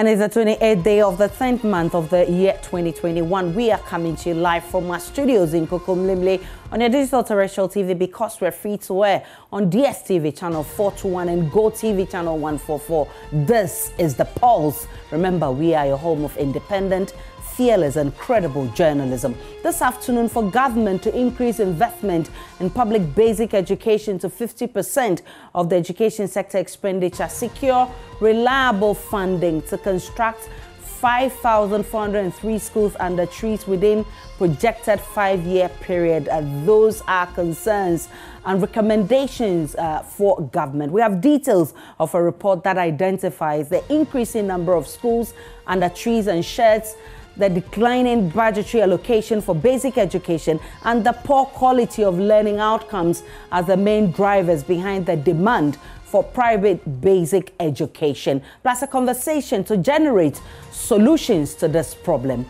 And it's the 28th day of the 10th month of the year 2021. We are coming to you live from our studios in Kokomlimle on your digital terrestrial TV because we're free to air on DSTV channel 421 and Go TV channel 144. This is The Pulse. Remember, we are your home of independent, fearless and credible journalism. This afternoon, for government to increase investment in public basic education to 50% of the education sector expenditure, secure reliable funding to construct 5,403 schools under trees within projected 5-year period. Those are concerns and recommendations for government. We have details of a report that identifies the increasing number of schools under trees and sheds, the declining budgetary allocation for basic education, and the poor quality of learning outcomes as the main drivers behind the demand for private basic education, plus a conversation to generate solutions to this problem.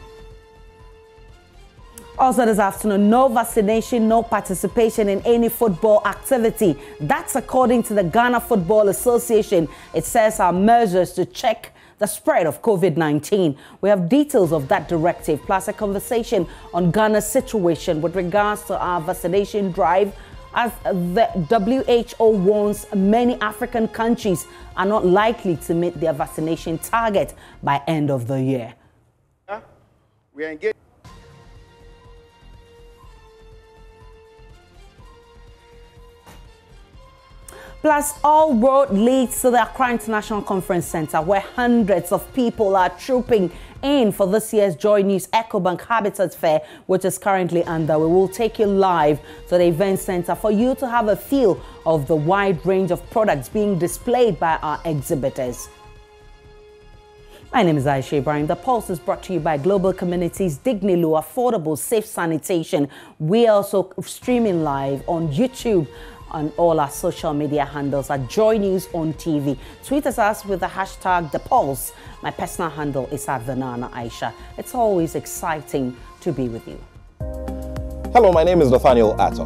Also this afternoon, no vaccination, no participation in any football activity. That's according to the Ghana Football Association. It says our measures to check the spread of COVID-19. We have details of that directive, plus a conversation on Ghana's situation with regards to our vaccination drive, as the WHO warns many African countries are not likely to meet their vaccination target by end of the year. We are engaged. Plus, all road leads to the Accra International Conference Center, where hundreds of people are trooping in for this year's JoyNews EcoBank Habitat Fair, which is currently underway. We'll take you live to the event center for you to have a feel of the wide range of products being displayed by our exhibitors. My name is Aisha Ibrahim. The Pulse is brought to you by Global Communities, Dignilu, affordable, safe sanitation. We are also streaming live on YouTube on all our social media handles at JoyNews on TV. Tweet us with the hashtag The Pulse. My personal handle is at Vanana Aisha. It's always exciting to be with you. Hello, my name is Nathaniel Atto.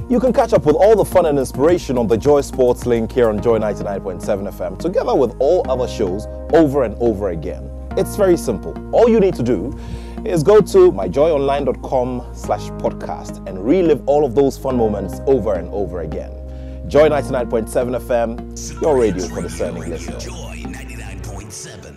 You can catch up with all the fun and inspiration on the Joy Sports link here on Joy 99.7 FM, together with all other shows over and over again. It's very simple. All you need to do is go to myjoyonline.com/podcast and relive all of those fun moments over and over again. Joy 99.7 FM, your radio for discerning listeners. Joy 99.7.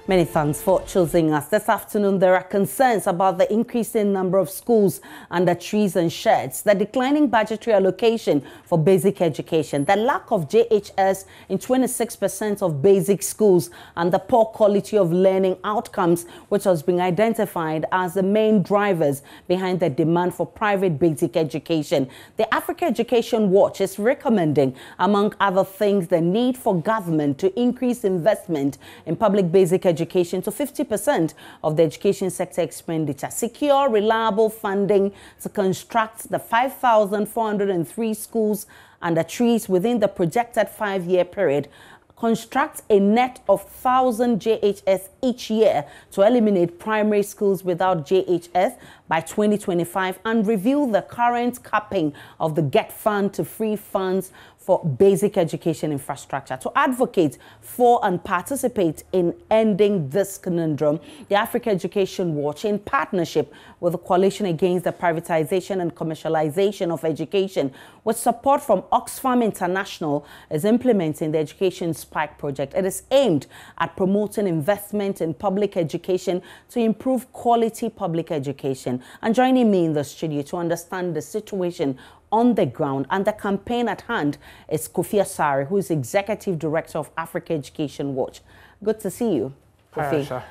Many thanks for choosing us. This afternoon, there are concerns about the increasing number of schools under trees and sheds, the declining budgetary allocation for basic education, the lack of JHS in 26% of basic schools, and the poor quality of learning outcomes, which has been identified as the main drivers behind the demand for private basic education. The Africa Education Watch is recommending, among other things, the need for government to increase investment in public basic education to 50% of the education sector expenditure, secure reliable funding to construct the 5,403 schools under trees within the projected 5-year period, construct a net of 1,000 JHS each year to eliminate primary schools without JHS by 2025, and review the current capping of the GET fund to free funds for basic education infrastructure. To advocate for and participate in ending this conundrum, the Africa Education Watch, in partnership with the Coalition Against the Privatization and Commercialization of Education, with support from Oxfam International, is implementing the Education Spike project. It is aimed at promoting investment in public education to improve quality public education. And joining me in the studio to understand the situation on the ground and the campaign at hand is Kofi Asare, who is Executive Director of Africa Education Watch. Good to see you, Kofi. Hi,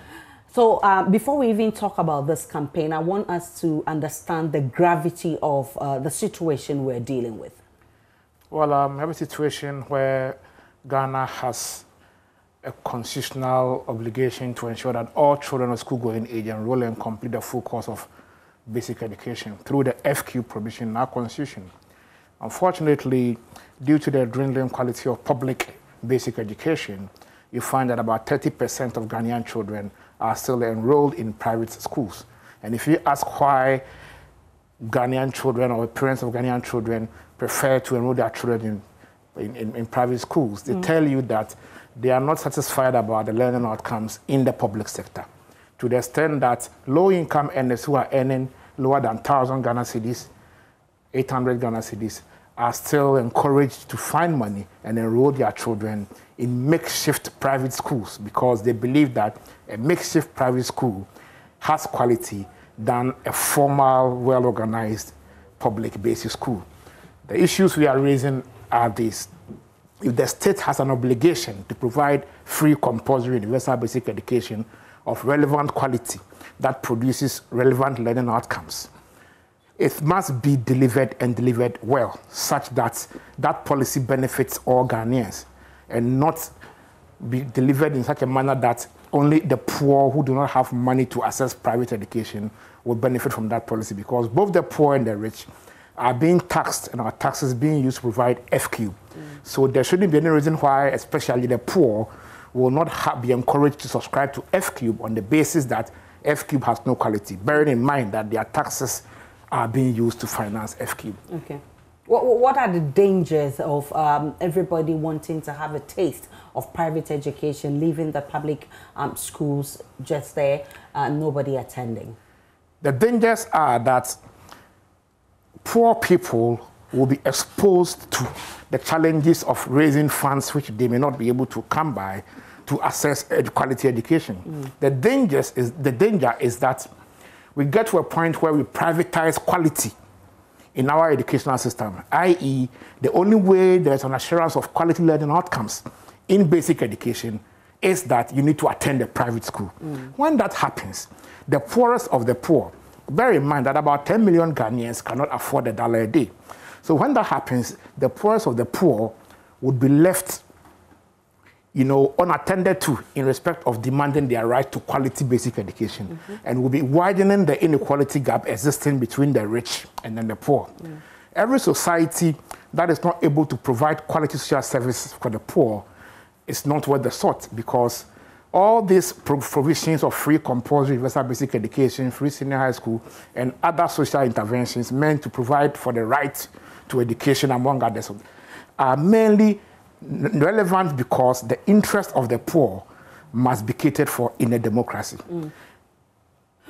so before we even talk about this campaign, I want us to understand the gravity of the situation we're dealing with. Well, we have a situation where Ghana has a constitutional obligation to ensure that all children of school-going age enroll and complete the full course of basic education through the FQ provision in our constitution. Unfortunately, due to the dwindling quality of public basic education, you find that about 30% of Ghanaian children are still enrolled in private schools. And if you ask why Ghanaian children or parents of Ghanaian children prefer to enroll their children in private schools. They tell you that they are not satisfied about the learning outcomes in the public sector, to the extent that low-income earners who are earning lower than 1,000 Ghana cedis, 800 Ghana cedis, are still encouraged to find money and enroll their children in makeshift private schools because they believe that a makeshift private school has quality than a formal, well-organized public basic school. The issues we are raising are these. If the state has an obligation to provide free, compulsory, universal basic education of relevant quality that produces relevant learning outcomes, it must be delivered and delivered well, such that that policy benefits all Ghanaians and not be delivered in such a manner that only the poor who do not have money to access private education will benefit from that policy, because both the poor and the rich are being taxed and our taxes being used to provide FQ. So there shouldn't be any reason why, especially the poor, will not be encouraged to subscribe to FQ on the basis that FQ has no quality, bearing in mind that their taxes are being used to finance FQ. Okay. What are the dangers of everybody wanting to have a taste of private education, leaving the public schools just there, nobody attending? The dangers are that poor people will be exposed to the challenges of raising funds which they may not be able to come by to access quality education. The danger is that we get to a point where we privatize quality in our educational system, i.e., the only way there's an assurance of quality learning outcomes in basic education is that you need to attend a private school. When that happens, the poorest of the poor, bear in mind that about 10 million Ghanaians cannot afford $1 a day. So when that happens, the poorest of the poor would be left, unattended to in respect of demanding their right to quality basic education, and will be widening the inequality gap existing between the rich and then the poor. Every society that is not able to provide quality social services for the poor is not worth the salt, because all these provisions of free compulsory universal basic education, free senior high school, and other social interventions meant to provide for the right to education, among others, are mainly relevant because the interest of the poor must be catered for in a democracy.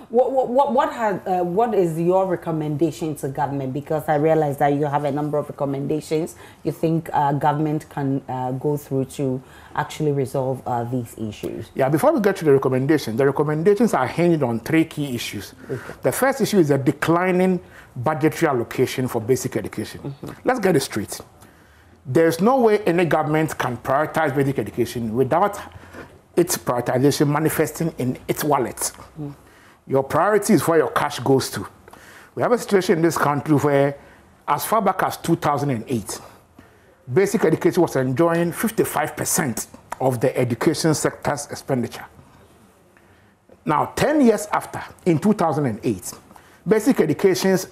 What is your recommendation to government? Because I realize that you have a number of recommendations you think government can go through to actually resolve these issues. Yeah, before we get to the recommendations are hinged on 3 key issues. The first issue is a declining budgetary allocation for basic education. Let's get it straight. There's no way any government can prioritize basic education without its prioritization manifesting in its wallet. Your priority is where your cash goes to. We have a situation in this country where, as far back as 2008, basic education was enjoying 55% of the education sector's expenditure. Now, 10 years after, in 2008, basic education's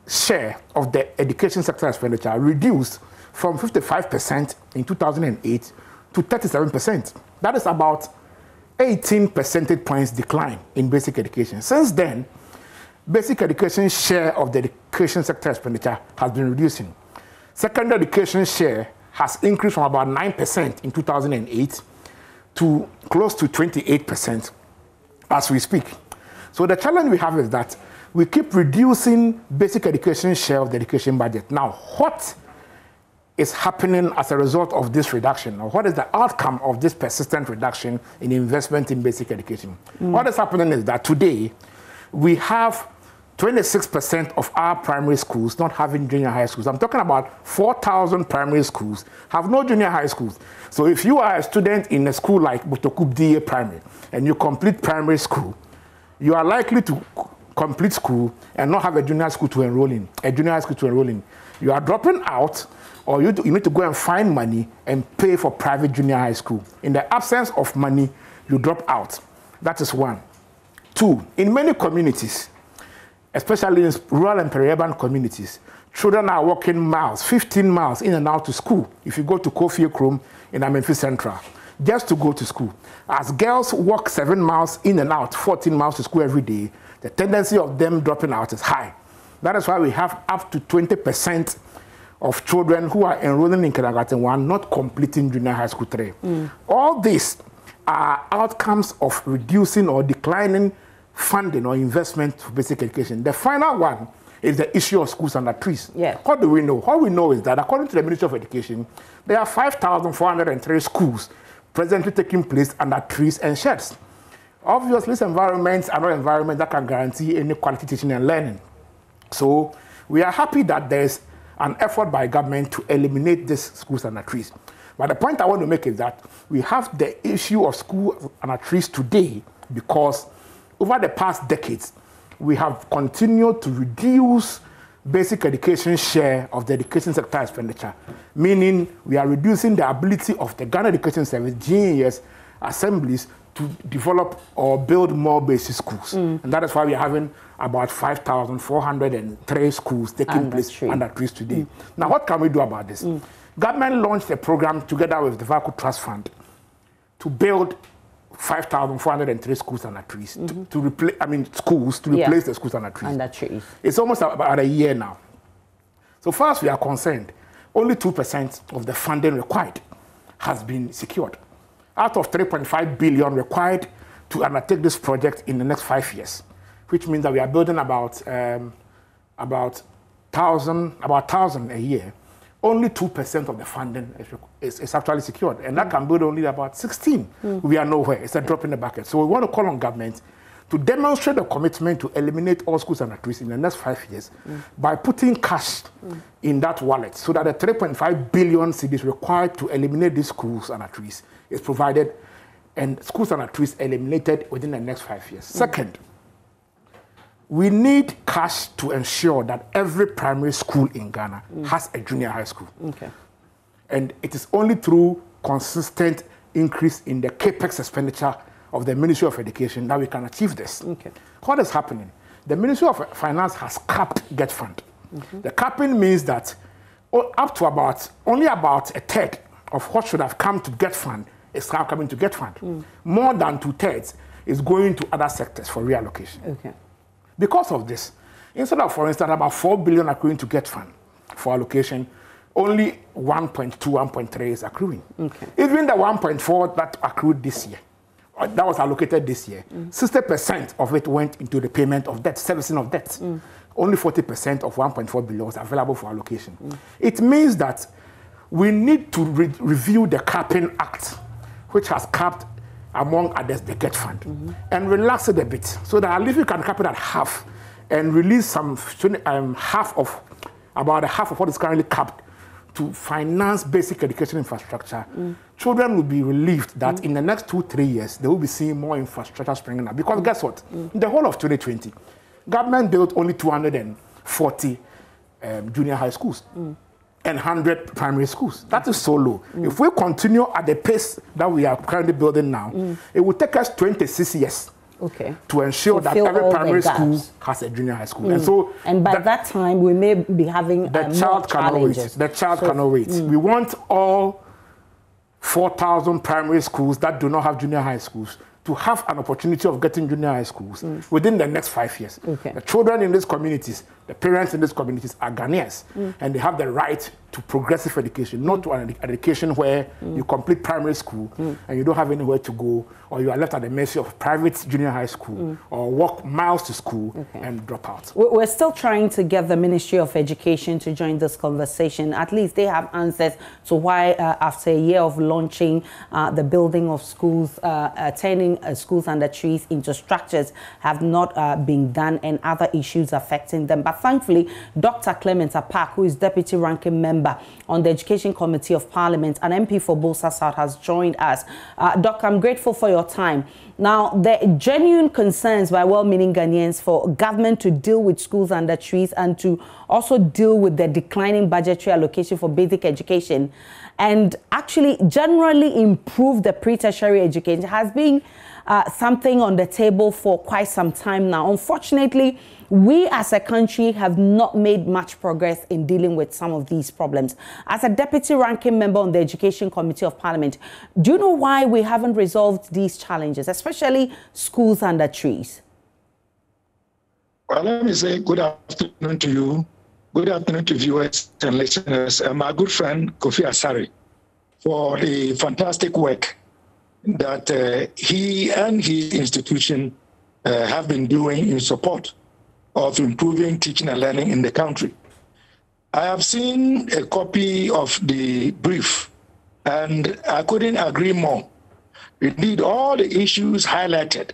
share of the education sector expenditure reduced from 55% in 2008 to 37%. That is about 18 percentage points decline in basic education. Since then, basic education's share of the education sector expenditure has been reducing. Secondary education share has increased from about 9% in 2008 to close to 28% as we speak. So the challenge we have is that we keep reducing basic education share of the education budget. Now, what is happening as a result of this reduction? Or what is the outcome of this persistent reduction in investment in basic education? What is happening is that today we have 26% of our primary schools not having junior high schools. I'm talking about 4,000 primary schools have no junior high schools. So if you are a student in a school like Butokub DA Primary and you complete primary school, you are likely to complete school and not have a junior school to enroll in. You are dropping out, or you need to go and find money and pay for private junior high school. In the absence of money, you drop out. That is one. 2, in many communities, especially in rural and peri-urban communities, children are walking miles, 15 miles in and out to school. If you go to Kofi Krom in Amenfi Central, just to go to school. As girls walk 7 miles in and out, 14 miles to school every day, the tendency of them dropping out is high. That is why we have up to 20% of children who are enrolling in kindergarten 1 not completing junior high school 3. All these are outcomes of reducing or declining funding or investment for basic education. The final one is the issue of schools under trees. Yeah. What do we know? What we know is that according to the Ministry of Education, there are 5,403 schools presently taking place under trees and sheds. Obviously, these environments are not environments that can guarantee any quality teaching and learning. So we are happy that there's an effort by government to eliminate these schools under trees. But the point I want to make is that we have the issue of schools under trees today because over the past decades, we have continued to reduce basic education share of the education sector expenditure, meaning we are reducing the ability of the Ghana Education Service, GES, assemblies to develop or build more basic schools. And that is why we are having about 5,403 schools taking place under trees today. Now, what can we do about this? Government launched a program together with the Vacu Trust Fund to build 5,403 schools under trees to replace, schools to replace the schools under trees. Under trees. It's almost about a year now. So far as we are concerned, only 2% of the funding required has been secured. Out of 3.5 billion required to undertake this project in the next 5 years, which means that we are building about 1,000 a year. Only 2% of the funding is actually secured, and that can build only about 16. We are nowhere. It's a drop in the bucket. So we want to call on government to demonstrate the commitment to eliminate all schools under trees in the next 5 years by putting cash in that wallet so that the 3.5 billion cedis required to eliminate these schools under trees is provided and schools under trees eliminated within the next 5 years. Second, we need cash to ensure that every primary school in Ghana has a junior high school. Okay. And it is only through consistent increase in the capex expenditure of the Ministry of Education that we can achieve this. Okay. What is happening? The Ministry of Finance has capped GET Fund. The capping means that up to only about a third of what should have come to GET Fund is now coming to GET Fund. More than 2/3 is going to other sectors for reallocation. Okay. Because of this, instead of, for instance, about 4 billion accruing to GET Fund for allocation, only 1.2, 1.3 is accruing. Okay. Even the 1.4 that accrued this year, that was allocated this year, 60% of it went into the payment of debt, servicing of debt. Only 40% of 1.4 billion was available for allocation. It means that we need to review the Capping Act, which has capped, among others, the GET Fund, and relax it a bit so that at least we can cap it at half and release some about half of what is currently capped to finance basic education infrastructure. Children will be relieved that in the next 2-3 years, they will be seeing more infrastructure springing up. Because guess what? In the whole of 2020, government built only 240 junior high schools and 100 primary schools. That is so low. If we continue at the pace that we are currently building now, it will take us 26 years to ensure that every primary school has a junior high school. And by that time, we may be having more challenges. The child cannot wait. We want all 4,000 primary schools that do not have junior high schools to have an opportunity of getting junior high schools within the next 5 years. The children in these communities, the parents in these communities are Ghanaians, and they have the right to progressive education, not to an education where you complete primary school and you don't have anywhere to go, or you are left at the mercy of private junior high school, or walk miles to school and drop out. We're still trying to get the Ministry of Education to join this conversation. At least they have answers to why, after a year of launching the building of schools, turning schools under trees into structures have not been done, and other issues affecting them. But thankfully, Dr. Clement Apak, who is Deputy Ranking Member on the Education Committee of Parliament and MP for Bolsa South, has joined us. Doc, I'm grateful for your time. Now, there are genuine concerns by well-meaning Ghanaians for government to deal with schools under trees and to also deal with the declining budgetary allocation for basic education and actually generally improve the pre-tertiary education. It has been something on the table for quite some time now. Unfortunately, we as a country have not made much progress in dealing with some of these problems. As a deputy ranking member on the Education Committee of Parliament, do you know why we haven't resolved these challenges, especially schools under trees? Well, let me say good afternoon to you. Good afternoon to viewers and listeners. My good friend Kofi Asare, for the fantastic work that he and his institution have been doing in support of improving teaching and learning in the country. I have seen a copy of the brief, and I couldn't agree more. Indeed, all the issues highlighted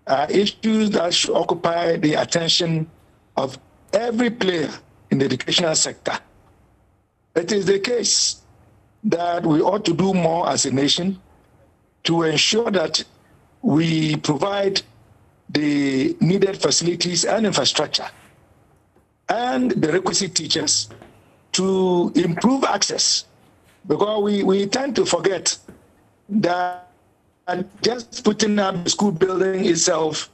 are issues that should occupy the attention of every player in the educational sector. It is the case that we ought to do more as a nation to ensure that we provide the needed facilities and infrastructure and the requisite teachers to improve access, because we tend to forget that just putting up the school building itself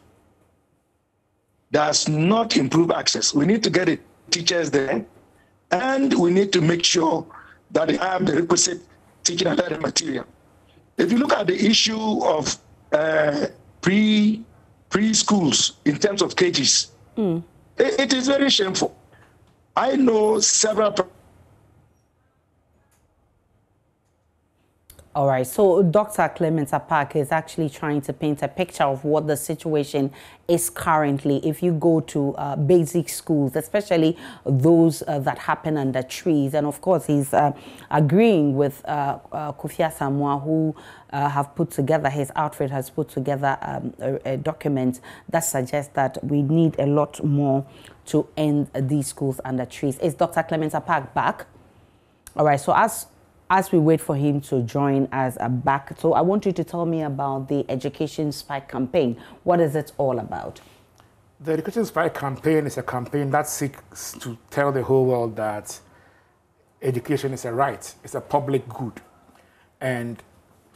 does not improve access. We need to get the teachers there, and we need to make sure that they have the requisite teaching and learning material. If you look at the issue of preschools in terms of KGs, it is very shameful. I know several. All right, so Dr. Clement Apak is actually trying to paint a picture of what the situation is currently. If you go to basic schools, especially those that happen under trees, and of course he's agreeing with Kofi Asamoah, who have put together, his outfit has put together a document that suggests that we need a lot more to end these schools under trees. Is Dr. Clement Apak back? All right, so as we wait for him to join us back, so I want you to tell me about the Education Spike campaign. What is it all about? The Education Spike campaign is a campaign that seeks to tell the whole world that education is a right, it's a public good, and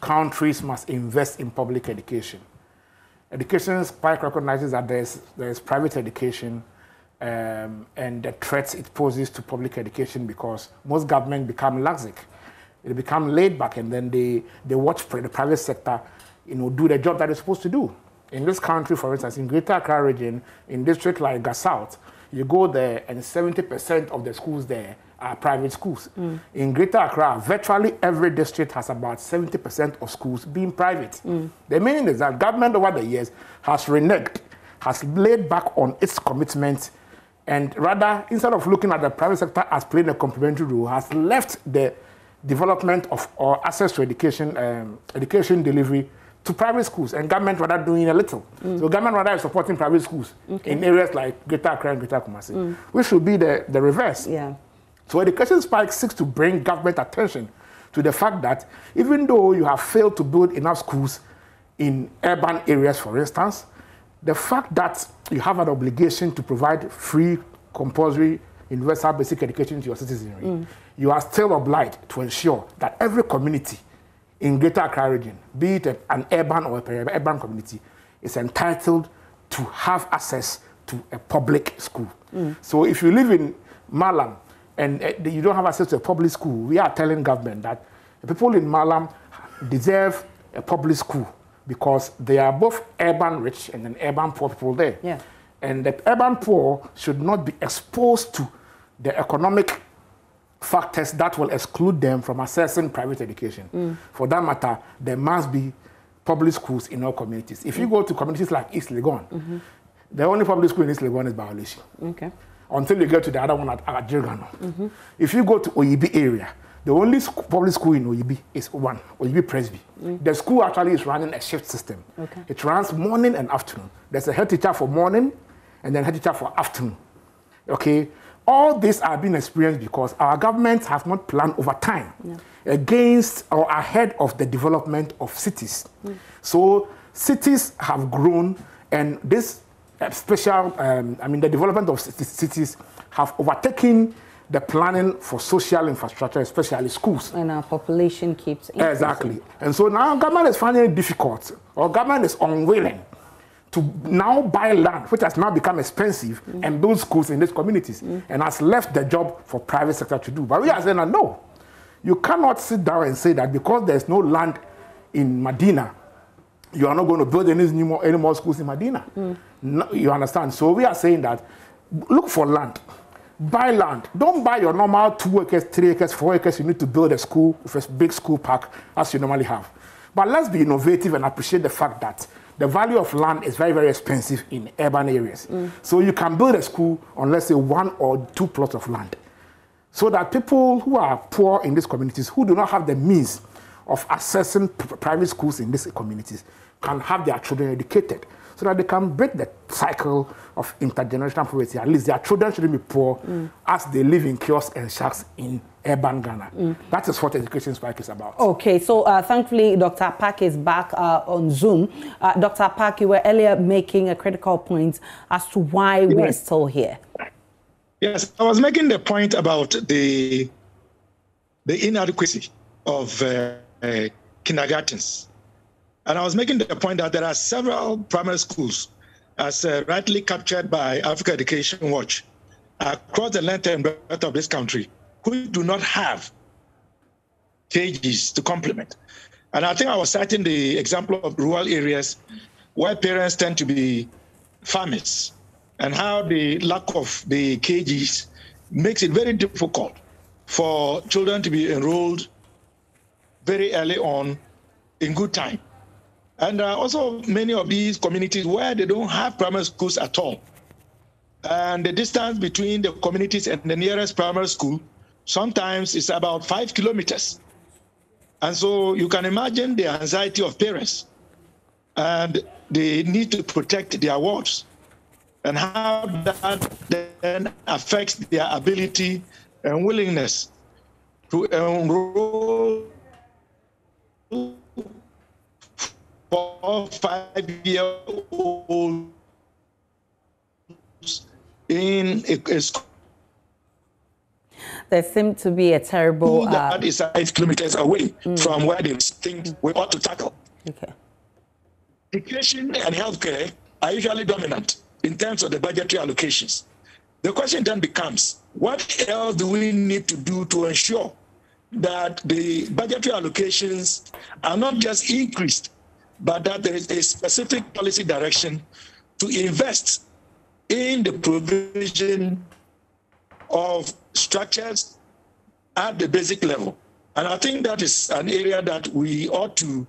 countries must invest in public education. Education Spike recognizes that there's private education and the threats it poses to public education, because most governments become laxic. They become laid back, and then they watch the private sector, do the job that they're supposed to do. In this country, for instance, in Greater Accra region, in district like South, you go there and 70% of the schools there are private schools. In Greater Accra, virtually every district has about 70% of schools being private. The meaning is that government over the years has reneged, has laid back on its commitments, and rather, instead of looking at the private sector as playing a complementary role, has left the development of or access to education, education delivery to private schools, and government rather doing a little. So government rather is supporting private schools in areas like Greater Accra and Greater Kumasi, which should be the reverse. Yeah. So Education Spike seeks to bring government attention to the fact that even though you have failed to build enough schools in urban areas, for instance, the fact that you have an obligation to provide free, compulsory, universal basic education to your citizenry, you are still obliged to ensure that every community in Greater Accra region, be it an urban or a peri-urban community, is entitled to have access to a public school. So if you live in Malam and you don't have access to a public school, we are telling government that the people in Malam deserve a public school, because they are both urban rich and an urban poor people there. Yeah. And the urban poor should not be exposed to the economic factors that will exclude them from accessing private education. For that matter, there must be public schools in all communities. If you go to communities like East Legon, the only public school in East Legon is Baolishi. Okay. Until you get to the other one at Jirgano. If you go to Oyibi area, the only public school in Oyibi is one, Oyibi Presby. The school actually is running a shift system. Okay. It runs morning and afternoon. There's a head teacher for morning and then head teacher for afternoon. Okay? All these are being experienced because our governments have not planned over time against or ahead of the development of cities. So cities have grown, and this special, the development of cities have overtaken the planning for social infrastructure, especially schools. And our population keeps increasing. Exactly. And so now government is finding it difficult, or government is unwilling to now buy land, which has now become expensive, and build schools in these communities, and has left the job for private sector to do. But we are saying that no, you cannot sit down and say that because there's no land in Medina, you are not going to build any more schools in Medina. No, you understand? So we are saying that look for land. Buy land. Don't buy your normal 2 acres, 3 acres, 4 acres. You need to build a school with a big school park as you normally have. But let's be innovative and appreciate the fact that the value of land is very, very expensive in urban areas. So you can build a school on, let's say, 1 or 2 plots of land. So that people who are poor in these communities, who do not have the means of accessing private schools in these communities, can have their children educated, so that they can break the cycle of intergenerational poverty. At least their children shouldn't be poor as they live in kiosks and shacks in urban Ghana. That is what Education Spike is about. Okay, so thankfully Dr. Park is back on Zoom. Dr. Park, you were earlier making a critical point as to why we're still here. Yes, I was making the point about the inadequacy of kindergartens. And I was making the point that there are several primary schools, as rightly captured by Africa Education Watch, across the length and breadth of this country, who do not have KGs to complement. And I think I was citing the example of rural areas where parents tend to be farmers, and how the lack of the KGs makes it very difficult for children to be enrolled very early on in good time. And also many of these communities where they don't have primary schools at all. And the distance between the communities and the nearest primary school sometimes is about 5 kilometers. And so you can imagine the anxiety of parents and the need to protect their wards, and how that then affects their ability and willingness to enroll 4 or 5-year-olds in a school. There seemed to be a terrible... that is 5 kilometers away from where they think we ought to tackle. Okay. Education and healthcare are usually dominant in terms of the budgetary allocations. The question then becomes, what else do we need to do to ensure that the budgetary allocations are not just increased, but that there is a specific policy direction to invest in the provision of structures at the basic level? And I think that is an area that we ought to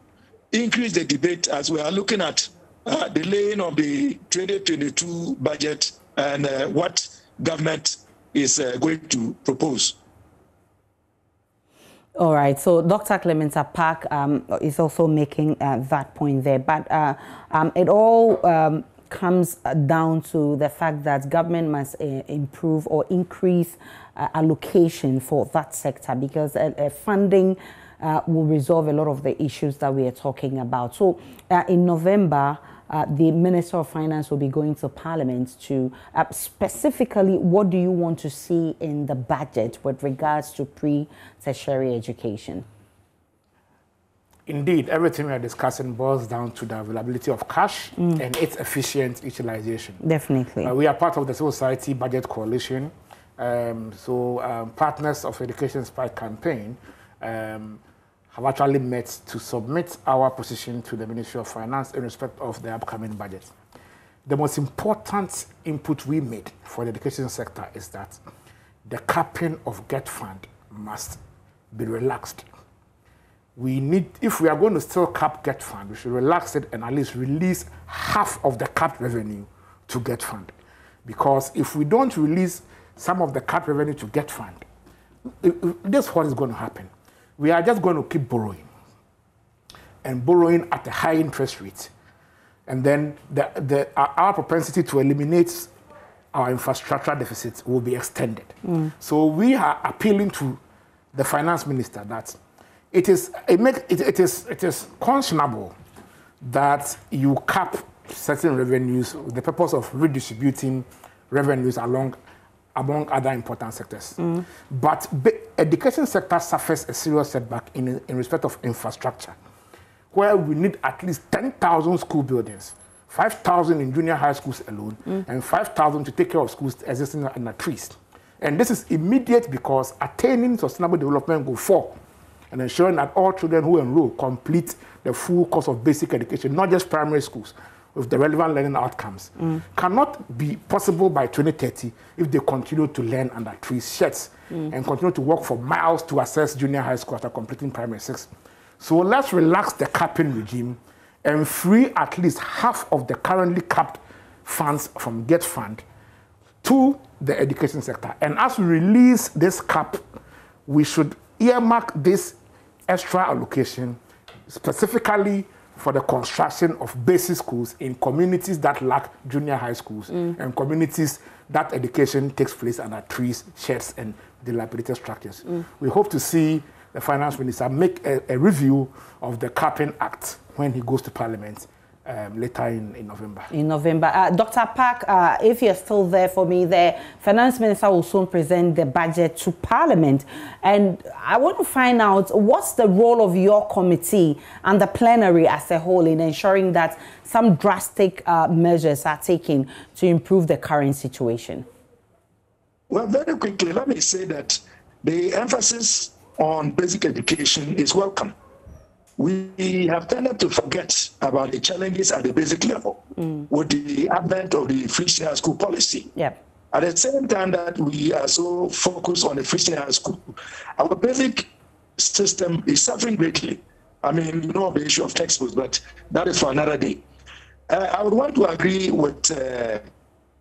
increase the debate as we are looking at the laying of the 2022 budget and what government is going to propose. All right, so Dr. Clementa Park is also making that point there, but it all comes down to the fact that government must improve or increase allocation for that sector, because funding will resolve a lot of the issues that we are talking about. So in November, the Minister of Finance will be going to Parliament to specifically, what do you want to see in the budget with regards to pre-tertiary education? Indeed, everything we are discussing boils down to the availability of cash and its efficient utilization. Definitely. We are part of the Civil Society Budget Coalition. Partners of Education Spike campaign have actually met to submit our position to the Ministry of Finance in respect of the upcoming budget. The most important input we made for the education sector is that the capping of GET fund must be relaxed. We need, if we are going to still cap GET fund, we should relax it and at least release half of the capped revenue to GET fund. Because if we don't release some of the capped revenue to GET fund, this is what is going to happen. We are just going to keep borrowing and borrowing at a high interest rate. And then our propensity to eliminate our infrastructure deficit will be extended. So we are appealing to the finance minister that it is conscionable that you cap certain revenues with the purpose of redistributing revenues among other important sectors. But the education sector suffers a serious setback in respect of infrastructure, where we need at least 10,000 school buildings, 5,000 in junior high schools alone, and 5,000 to take care of schools existing in a trees. And this is immediate because attaining sustainable development goal 4 and ensuring that all children who enroll complete the full course of basic education, not just primary schools, with the relevant learning outcomes, cannot be possible by 2030 if they continue to learn under tree sheds and continue to walk for miles to access junior high school after completing primary 6. So let's relax the capping regime and free at least half of the currently capped funds from Get Fund to the education sector. And as we release this cap, we should earmark this extra allocation specifically for the construction of basic schools in communities that lack junior high schools and communities that education takes place under trees, sheds, and dilapidated structures. We hope to see the finance minister make a review of the Capping Act when he goes to Parliament later in November. In November. Dr. Park, if you're still there for me, the finance minister will soon present the budget to Parliament. And I want to find out what's the role of your committee and the plenary as a whole in ensuring that some drastic measures are taken to improve the current situation. Well, very quickly, let me say that the emphasis on basic education is welcome. We have tended to forget about the challenges at the basic level with the advent of the free senior school policy. Yep. At the same time that we are so focused on the free senior school, our basic system is suffering greatly. I mean, you know the issue of textbooks, but that is for another day. I would want to agree with Mr.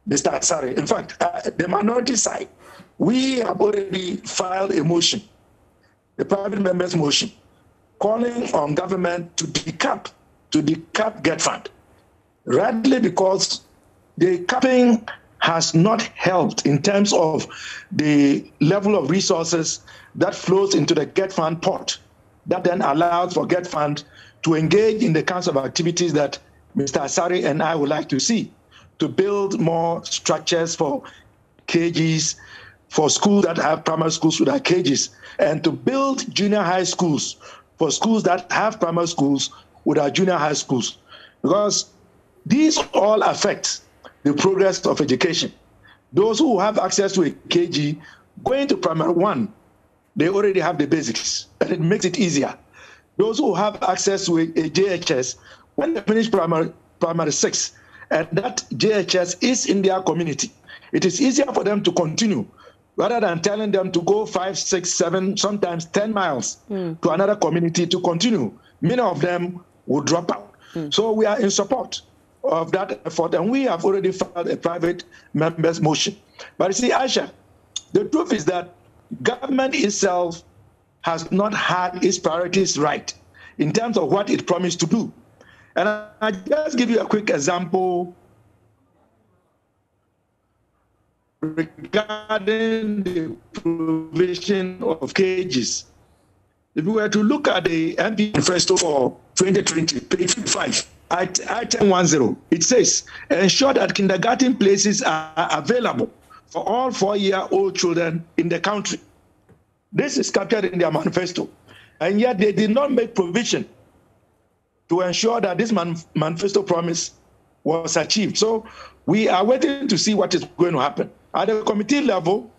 Asare. In fact, the minority side, we have already filed a motion, the private members' motion, calling on government to decap Get Fund, rightly because the capping has not helped in terms of the level of resources that flows into the Get Fund pot, that then allows for Get Fund to engage in the kinds of activities that Mr. Asare and I would like to see, to build more structures for KGs, for schools that have primary schools with KGs, and to build junior high schools for schools that have primary schools with our junior high schools, because these all affect the progress of education. Those who have access to a KG, going to primary 1, they already have the basics, and it makes it easier. Those who have access to a JHS, when they finish primary 6, and that JHS is in their community, it is easier for them to continue rather than telling them to go 5, 6, 7, sometimes 10 miles to another community to continue. Many of them will drop out. So we are in support of that effort, and we have already filed a private members' motion. But you see, Aisha, the truth is that government itself has not had its priorities right in terms of what it promised to do. And I just give you a quick example regarding the provision of cages. If we were to look at the MP manifesto for 2020, page 55, item 10, it says, ensure that kindergarten places are available for all 4-year-old children in the country. This is captured in their manifesto. And yet they did not make provision to ensure that this manifesto promise was achieved. So we are waiting to see what is going to happen. At the committee level,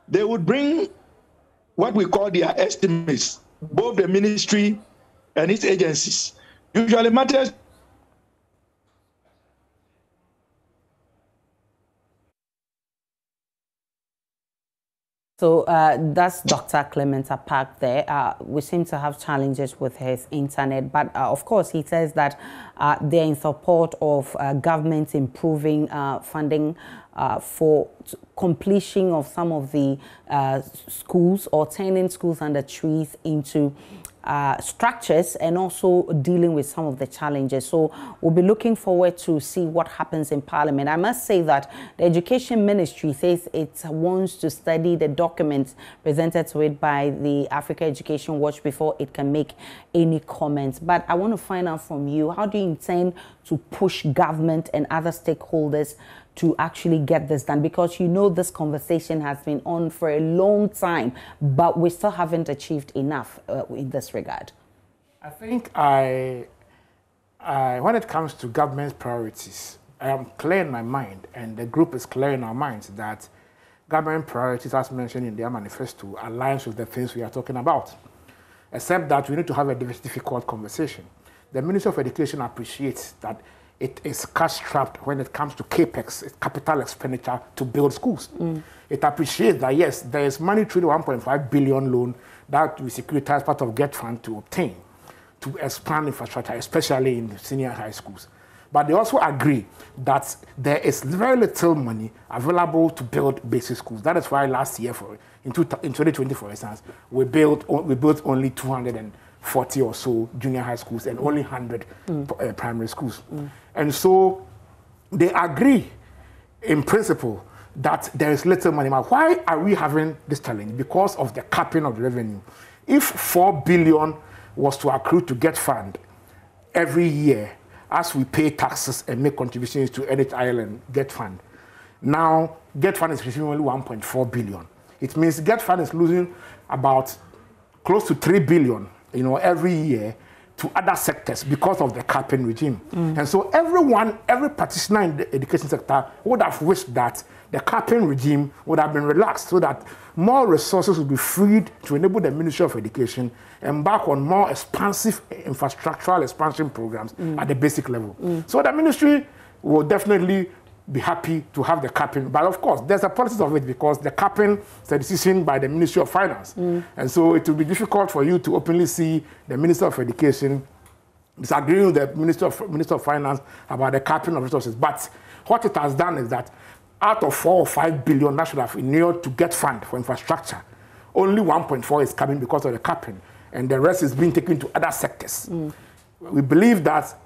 they would bring what we call their estimates, both the ministry and its agencies. Usually matters. So that's Dr. Clement Park there. We seem to have challenges with his internet, but of course he says that they're in support of government improving funding for completion of some of the schools or turning schools under trees into structures, and also dealing with some of the challenges. So we'll be looking forward to see what happens in Parliament. I must say that the Education Ministry says it wants to study the documents presented to it by the Africa Education Watch before it can make any comments. But I want to find out from you, how do you intend to push government and other stakeholders to actually get this done? Because you know this conversation has been on for a long time, but we still haven't achieved enough in this regard. I think when it comes to government priorities, I am clear in my mind, and the group is clear in our minds, that government priorities, as mentioned in their manifesto, aligns with the things we are talking about. except that we need to have a difficult conversation. The Ministry of Education appreciates that it is cash-strapped when it comes to CAPEX, capital expenditure to build schools. It appreciates that, yes, there is money through the 1.5 billion loan that we securitize part of GET Fund to obtain to expand infrastructure, especially in the senior high schools. But they also agree that there is very little money available to build basic schools. That is why last year, in 2020, for instance, we built only 240 or so junior high schools and only 100 primary schools. And so they agree in principle that there is little money. Now, why are we having this challenge? Because of the capping of the revenue. If 4 billion was to accrue to GET Fund every year, as we pay taxes and make contributions to NHIL and GET Fund, now GET Fund is receiving only 1.4 billion. It means GET Fund is losing about close to 3 billion, every year to other sectors because of the capping regime. And so every practitioner in the education sector would have wished that the capping regime would have been relaxed so that more resources would be freed to enable the Ministry of Education embark on more expansive infrastructural expansion programs at the basic level. So the ministry will definitely be happy to have the capping. But of course, there's a policy of it because the capping is a decision by the Ministry of Finance. And so it will be difficult for you to openly see the Minister of Education disagreeing with the Minister of Finance about the capping of resources. But what it has done is that out of 4 or 5 billion that should have inured to GET Fund for infrastructure, only 1.4 is coming because of the capping, and the rest is being taken to other sectors. We believe that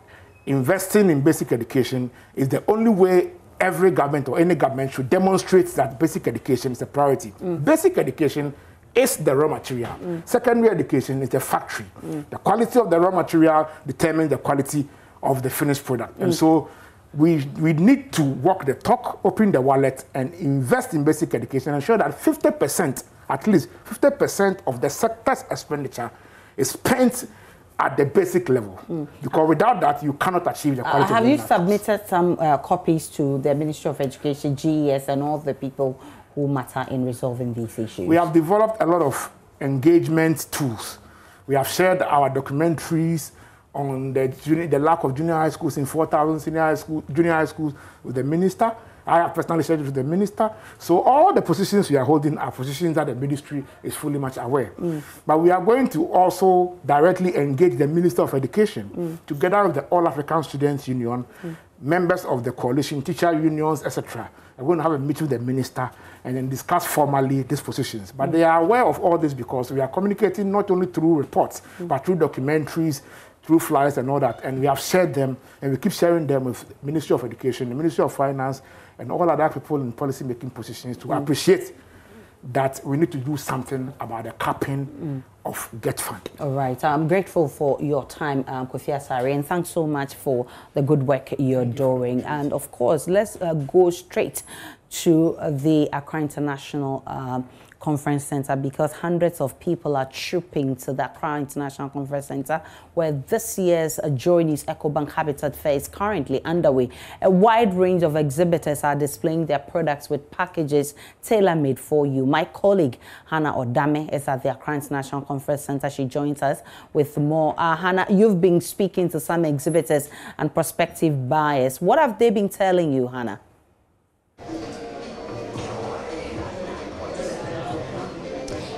investing in basic education is the only way every government or any government should demonstrate that basic education is a priority. Basic education is the raw material. Secondary education is the factory. The quality of the raw material determines the quality of the finished product. And so we need to walk the talk, open the wallet, and invest in basic education and ensure that 50%, at least 50% of the sector's expenditure is spent at the basic level. Because without that, you cannot achieve the quality. Have you submitted some copies to the Ministry of Education, GES, and all the people who matter in resolving these issues? We have developed a lot of engagement tools. We have shared our documentaries on the lack of junior high schools in 4,000 junior high schools with the minister. I have personally shared it with the minister. So all the positions we are holding are positions that the ministry is fully much aware. But we are going to also directly engage the Minister of Education together with the All African Students Union, members of the coalition, teacher unions, etc. We're going to have a meeting with the minister and then discuss formally these positions. But they are aware of all this because we are communicating not only through reports, but through documentaries, through flyers and all that. And we have shared them, and we keep sharing them with the Ministry of Education, the Ministry of Finance, and all other people in policy-making positions to appreciate that we need to do something about the capping of GET Fund. All right. I'm grateful for your time, Kofi Asare, and thanks so much for the good work you're doing. And of course, let's go straight to the Accra International Conference Center, because hundreds of people are trooping to the Accra International Conference Center, where this year's JoyNews EcoBank Habitat Fair is currently underway. A wide range of exhibitors are displaying their products with packages tailor-made for you. My colleague Hannah Odame is at the Accra International Conference Center. She joins us with more. Hannah, you've been speaking to some exhibitors and prospective buyers. What have they been telling you, Hannah?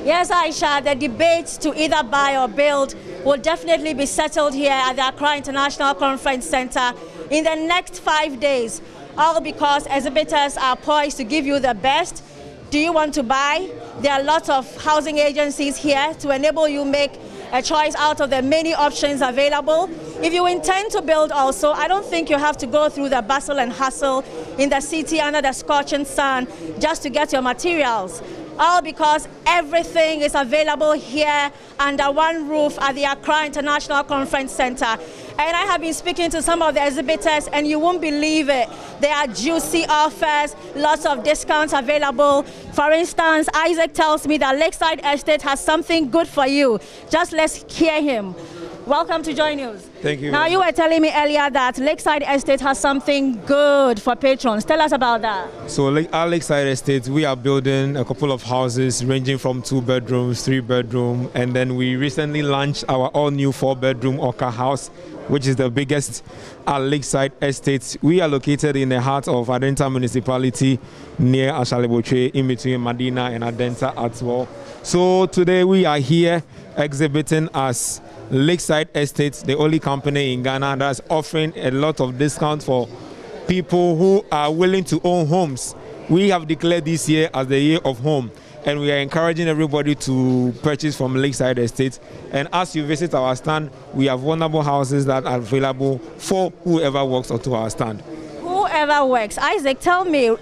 Yes, Aisha, the debate to either buy or build will definitely be settled here at the Accra International Conference Center in the next 5 days, all because exhibitors are poised to give you the best. Do you want to buy? There are lots of housing agencies here to enable you make a choice out of the many options available. If you intend to build also, I don't think you have to go through the bustle and hustle in the city under the scorching sun just to get your materials. All because everything is available here under one roof at the Accra International Conference Center. And I have been speaking to some of the exhibitors, and you won't believe it. There are juicy offers, lots of discounts available. For instance, Isaac tells me that Lakeside Estate has something good for you. Just let's hear him. Welcome to JoyNews. Thank you. Now, you were telling me earlier that Lakeside Estate has something good for patrons. Tell us about that. So our Lakeside Estate, we are building a couple of houses ranging from 2 bedrooms, 3 bedroom, and then we recently launched our all-new 4-bedroom Oka house, which is the biggest at Lakeside Estate. We are located in the heart of Adenta municipality near Ashaleboche, in between Medina and Adenta as well. So today we are here exhibiting as Lakeside Estate, the only company in Ghana that's offering a lot of discounts for people who are willing to own homes. We have declared this year as the year of home, and we are encouraging everybody to purchase from Lakeside Estate. And as you visit our stand, we have wonderful houses that are available for whoever walks onto our stand. Whoever works. Isaac, tell me,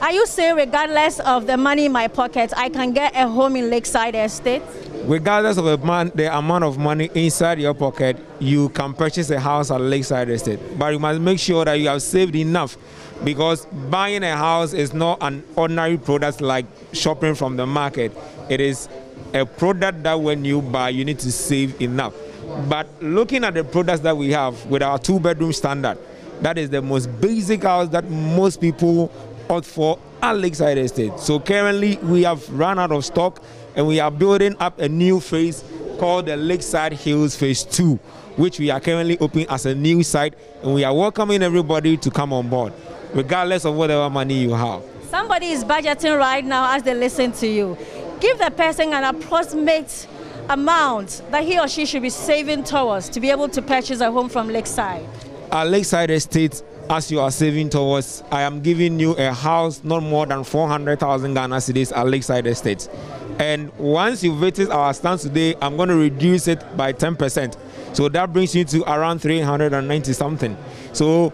are you saying regardless of the money in my pocket, I can get a home in Lakeside Estate? Regardless of the amount of money inside your pocket, you can purchase a house at Lakeside Estate. But you must make sure that you have saved enough, because buying a house is not an ordinary product like shopping from the market. It is a product that when you buy, you need to save enough. But looking at the products that we have with our 2-bedroom standard, that is the most basic house that most people opt for at Lakeside Estate. So currently we have run out of stock, and we are building up a new phase called the Lakeside Hills Phase 2, which we are currently opening as a new site, and we are welcoming everybody to come on board, regardless of whatever money you have. Somebody is budgeting right now as they listen to you. Give the person an approximate amount that he or she should be saving towards to be able to purchase a home from Lakeside. At Lakeside Estate, as you are saving towards, I am giving you a house not more than 400,000 Ghana cedis at Lakeside Estate. And once you visit our stand today, I'm going to reduce it by 10%. So that brings you to around 390 something. So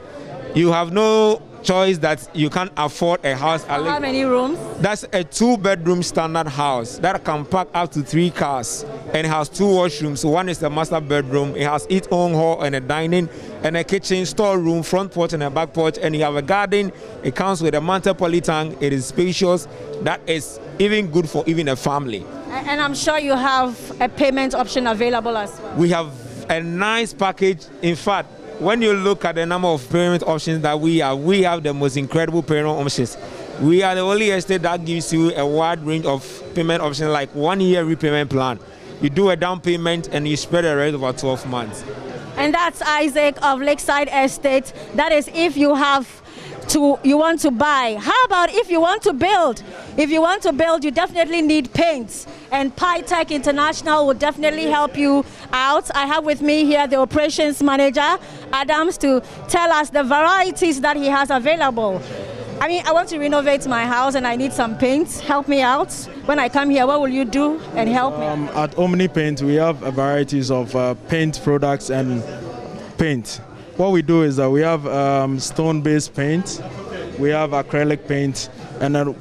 you have no choice that you can't afford a house. How many rooms? That's a 2-bedroom standard house that can pack up to 3 cars, and it has 2 washrooms. So one is the master bedroom. It has its own hall and a dining and a kitchen, storeroom, front porch and a back porch, and you have a garden. It comes with a mantle poly tank. It is spacious. That is even good for even a family. And I'm sure you have a payment option available as well. We have a nice package. In fact, when you look at the number of payment options that we have the most incredible payment options. We are the only estate that gives you a wide range of payment options, like 1-year repayment plan. You do a down payment and you spread the rest over 12 months. And that's Isaac of Lakeside Estate. That is if you want to buy. How about if you want to build? If you want to build, you definitely need paints, and PyTech International will definitely help you out. I have with me here the operations manager, Adams, to tell us the varieties that he has available. I mean, I want to renovate my house and I need some paints. Help me out. When I come here, what will you do and help me? At Omni Paint, we have varieties of paint products and paint. What we do is that we have stone-based paint, we have acrylic paint, and then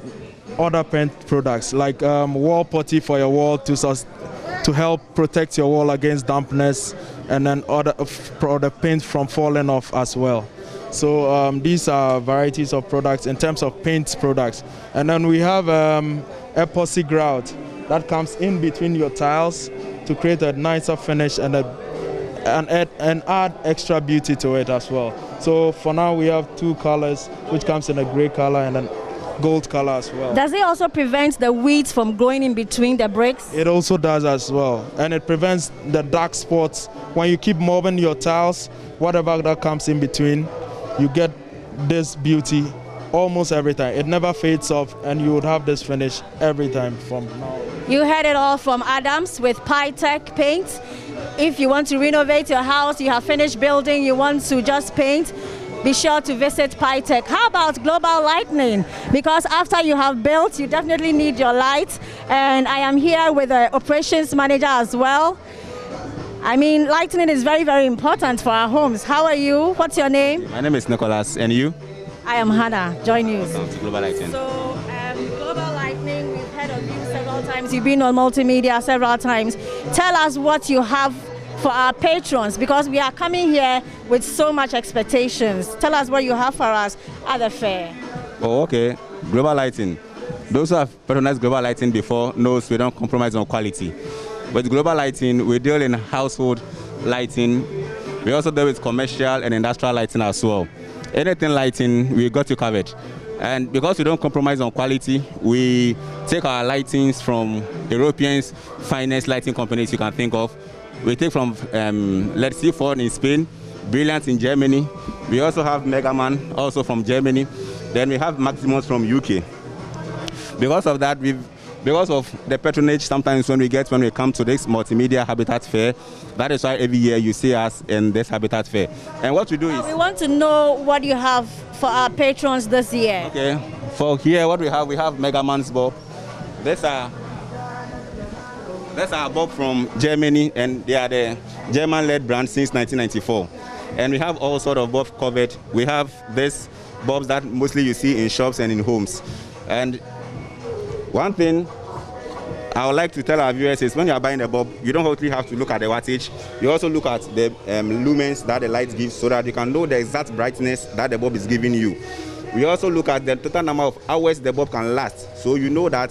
other paint products like wall putty for your wall to help protect your wall against dampness, and then other paint from falling off as well. So these are varieties of products in terms of paint products. And then we have epoxy grout that comes in between your tiles to create a nicer finish and add extra beauty to it as well. So for now we have 2 colors, which comes in a gray color and then gold color as well. Does it also prevent the weeds from growing in between the bricks? It also does as well, and it prevents the dark spots. When you keep mobbing your tiles, whatever that comes in between, you get this beauty almost every time. It never fades off, and you would have this finish every time from now. You heard it all from Adams with PyTech Paint. If you want to renovate your house, you have finished building, you want to just paint, be sure to visit PyTech. How about global lighting? Because after you have built, you definitely need your light. And I am here with the operations manager as well. I mean, lighting is very, very important for our homes. How are you? What's your name? My name is Nicholas, and you? I am Hannah, JoyNews. Welcome to Global Lighting. So, Global Lighting, we've heard of you several times. You've been on multimedia several times. Tell us what you have for our patrons, because we are coming here with so much expectations. Tell us what you have for us at the fair. Oh, okay. Global Lighting. Those who have patronized Global Lighting before knows we don't compromise on quality. With Global Lighting, we deal in household lighting. We also deal with commercial and industrial lighting as well. Anything lighting, we got you covered. And because we don't compromise on quality, we take our lightings from Europeans' finest lighting companies you can think of. We take from, let's see, Ford in Spain, Brilliant in Germany. We also have Megaman, also from Germany. Then we have Maximus from UK. Because of that, because of the patronage, sometimes when we come to this multimedia habitat fair, that is why every year you see us in this habitat fair. And what we do is... We want to know what you have for our patrons this year. Okay, for here what we have Megaman's bulb. That's our bulb from Germany, and they are the German-led brand since 1994. And we have all sort of bulbs covered. We have this bulbs that mostly you see in shops and in homes. And one thing I would like to tell our viewers is when you are buying a bulb, you don't only have to look at the wattage, you also look at the lumens that the light gives so that you can know the exact brightness that the bulb is giving you. We also look at the total number of hours the bulb can last, so you know that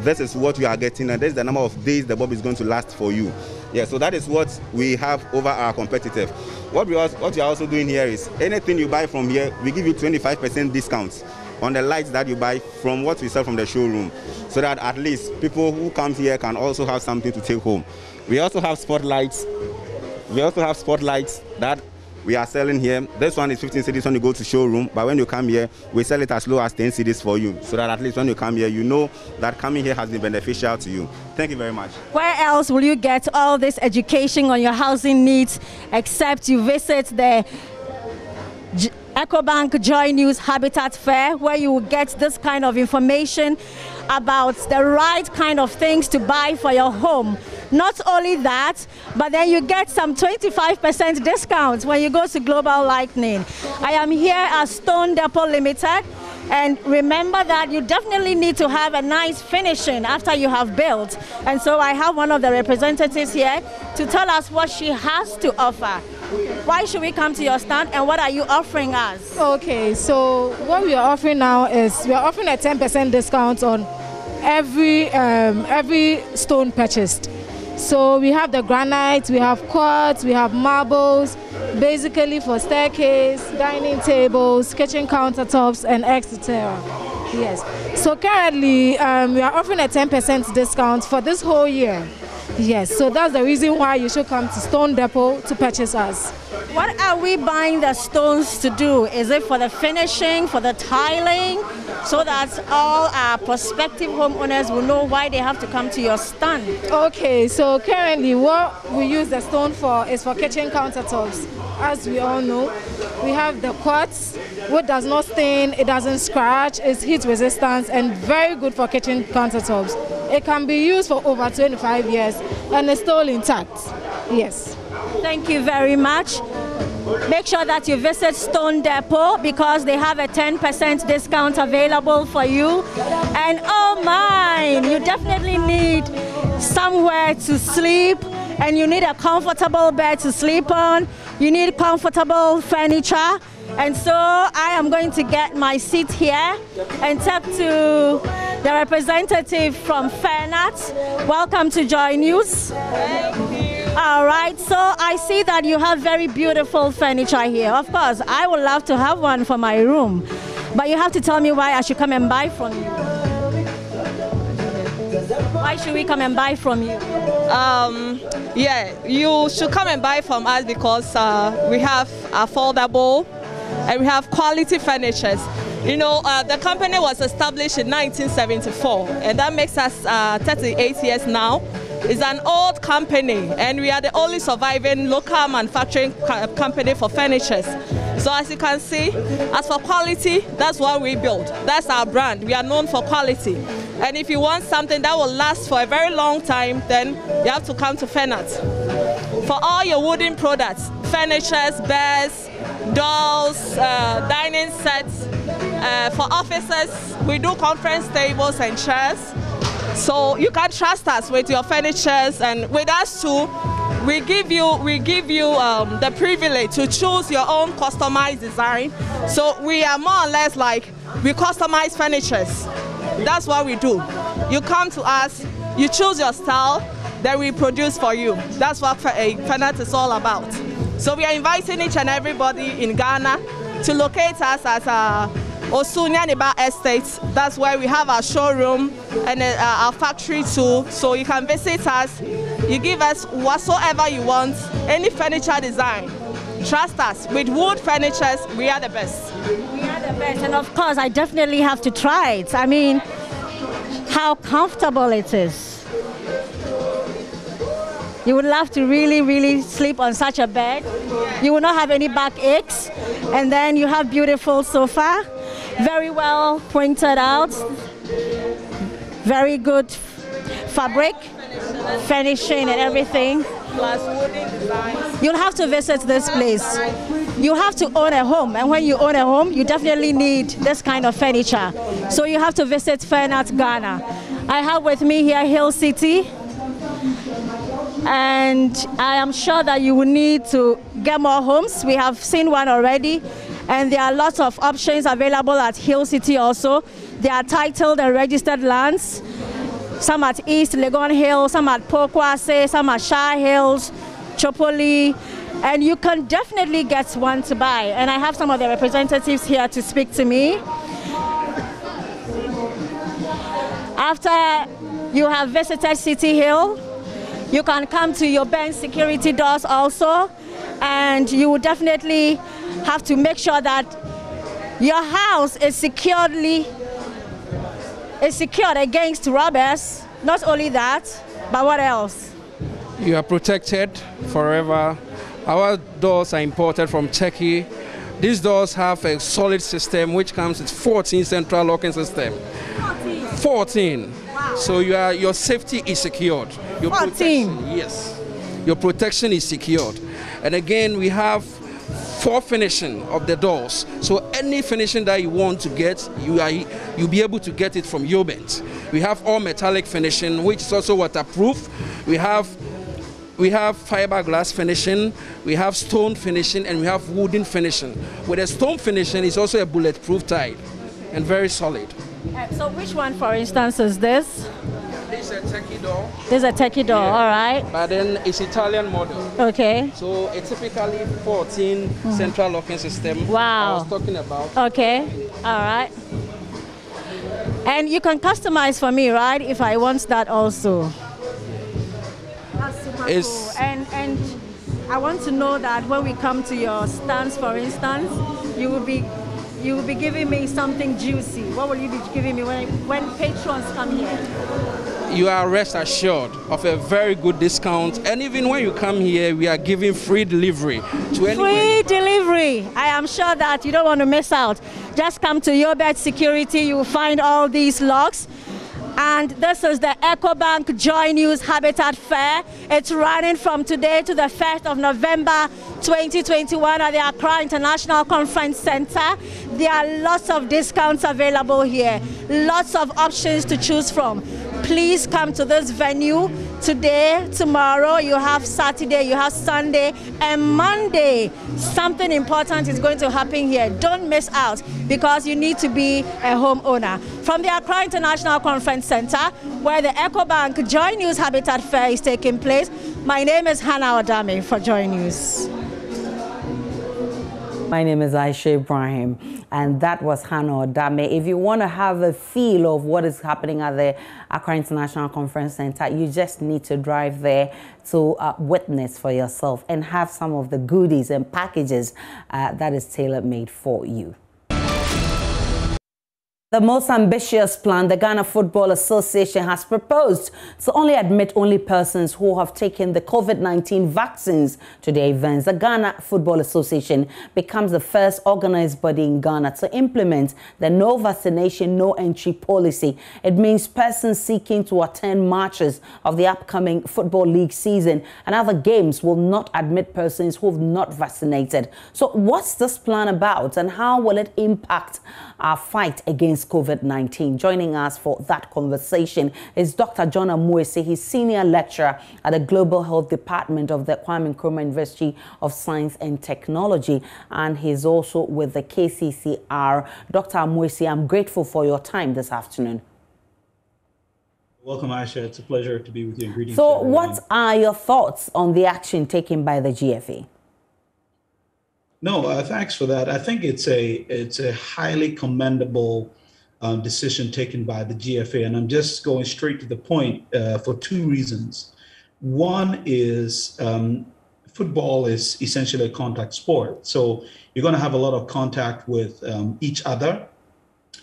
this is what you are getting and this is the number of days the bulb is going to last for you. Yeah, so that is what we have over our competitive. What we are also doing here is anything you buy from here, we give you 25% discounts on the lights that you buy from what we sell from the showroom, so that at least people who come here can also have something to take home. We also have spotlights. That we are selling here. This one is 15 cedis when you go to showroom, but when you come here, we sell it as low as 10 cedis for you, so that at least when you come here, you know that coming here has been beneficial to you. Thank you very much. Where else will you get all this education on your housing needs except you visit the EcoBank JoyNews Habitat Fair, where you will get this kind of information about the right kind of things to buy for your home. Not only that, but then you get some 25% discounts when you go to Global Lightning. I am here at Stone Depot Limited, and remember that you definitely need to have a nice finishing after you have built. And so I have one of the representatives here to tell us what she has to offer. Why should we come to your stand and what are you offering us? Okay, so what we are offering now is we are offering a 10% discount on every stone purchased. So we have the granite, we have quartz, we have marbles, basically for staircase, dining tables, kitchen countertops, and etc. Yes. So currently we are offering a 10% discount for this whole year. Yes, so that's the reason why you should come to Stone Depot to purchase us. What are we buying the stones to do? Is it for the finishing, for the tiling, so that all our prospective homeowners will know why they have to come to your stand? Okay, so currently what we use the stone for is for kitchen countertops. As we all know, we have the quartz, which does not stain, it doesn't scratch, it's heat resistant and very good for kitchen countertops. It can be used for over 25 years and it's still intact. Yes. Thank you very much. Make sure that you visit Stone Depot because they have a 10% discount available for you. And oh my, you definitely need somewhere to sleep, and you need a comfortable bed to sleep on. You need comfortable furniture. And so I am going to get my seat here and talk to the representative from Fairnat. Welcome to JoyNews. Thank you. All right, so I see that you have very beautiful furniture here. Of course, I would love to have one for my room, but you have to tell me why I should come and buy from you. Why should we come and buy from you? Yeah, you should come and buy from us because we have affordable and we have quality furnitures. You know, the company was established in 1974, and that makes us 38 years now. It's an old company, and we are the only surviving local manufacturing company for furnitures. So as you can see, as for quality, that's what we build. That's our brand. We are known for quality. And if you want something that will last for a very long time, then you have to come to Fairnat. For all your wooden products, furnitures, beds, dolls, dining sets, for offices, we do conference tables and chairs. So you can trust us with your furnitures, and with us too, we give you the privilege to choose your own customized design. So we are more or less like we customize furnitures. That's what we do. You come to us, you choose your style, then we produce for you. That's what Fenat is all about. So we are inviting each and everybody in Ghana to locate us at Osunyaniba Estate. That's where we have our showroom and our factory too. So you can visit us. You give us whatsoever you want, any furniture design. Trust us, with wood furnitures, we are the best. We are the best, and of course, I definitely have to try it. I mean, how comfortable it is. You would love to really, really sleep on such a bed. You will not have any back aches, and then you have beautiful sofa, very well pointed out, very good fabric, finishing and everything. Plus wooden designs. You'll have to visit this place. You have to own a home, and when you own a home, you definitely need this kind of furniture. So you have to visit Fenat Ghana. I have with me here Hill City, and I am sure that you will need to get more homes. We have seen one already, and there are lots of options available at Hill City also. They are titled and registered lands. Some at East Legon Hill, some at Pokwase, some at Shah Hills, Chopoli, and you can definitely get one to buy. And I have some of the representatives here to speak to me. After you have visited City Hill, you can come to your bank security doors also, and you will definitely have to make sure that your house is secured against robbers. Not only that, but what else? You are protected forever. Our doors are imported from Turkey. These doors have a solid system which comes with 14 central locking system. 14. Wow. So your safety is secured. Your 14. Yes. Your protection is secured. And again, we have 4 finishing of the doors. So any finishing that you want to get, you'll be able to get it from Yobent. We have all metallic finishing, which is also waterproof. We have fiberglass finishing, we have stone finishing, and we have wooden finishing. With a stone finishing, it's also a bulletproof tile and very solid. So which one, for instance, is this? This is a Turkey door. This is a Turkey door, yeah. All right. But then it's Italian model. Okay. So it's typically 14 central locking system. Wow. I was talking about. Okay. All right. And you can customize for me, right? If I want that also. That's super cool. And I want to know that when we come to your stands, for instance, you will be giving me something juicy. What will you be giving me when patrons come here? You are rest assured of a very good discount, and even when you come here, we are giving free delivery to anyone. Free delivery. I am sure that you don't want to miss out. Just come to Yobet Security. You will find all these locks. And this is the EcoBank JoyNews Habitat Fair. It's running from today to the 1st of November 2021 at the Accra International Conference Center. There are lots of discounts available here, lots of options to choose from. Please come to this venue today, tomorrow. You have Saturday, you have Sunday, and Monday. Something important is going to happen here. Don't miss out, because you need to be a homeowner. From the Accra International Conference Center, where the EcoBank JoyNews Habitat Fair is taking place, my name is Hannah Odame for JoyNews. My name is Aisha Ibrahim, and that was Hannah Odame. If you want to have a feel of what is happening at the Accra International Conference Center, you just need to drive there to witness for yourself and have some of the goodies and packages that is tailor-made for you. The most ambitious plan the Ghana Football Association has proposed to only admit persons who have taken the COVID-19 vaccines to their events. The Ghana Football Association becomes the first organized body in Ghana to implement the no vaccination, no entry policy. It means persons seeking to attend matches of the upcoming Football League season and other games will not admit persons who have not vaccinated. So what's this plan about, and how will it impact our fight against COVID-19? Joining us for that conversation is Dr. John Amuese. He's Senior Lecturer at the Global Health Department of the Kwame Nkrumah University of Science and Technology, and he's also with the KCCR. Dr. Amuese, I'm grateful for your time this afternoon. Welcome, Aisha. It's a pleasure to be with you. Greetings. So what are your thoughts on the action taken by the GFA? No, thanks for that. I think it's a highly commendable decision taken by the GFA, and I'm just going straight to the point for two reasons. One is football is essentially a contact sport, so you're going to have a lot of contact with each other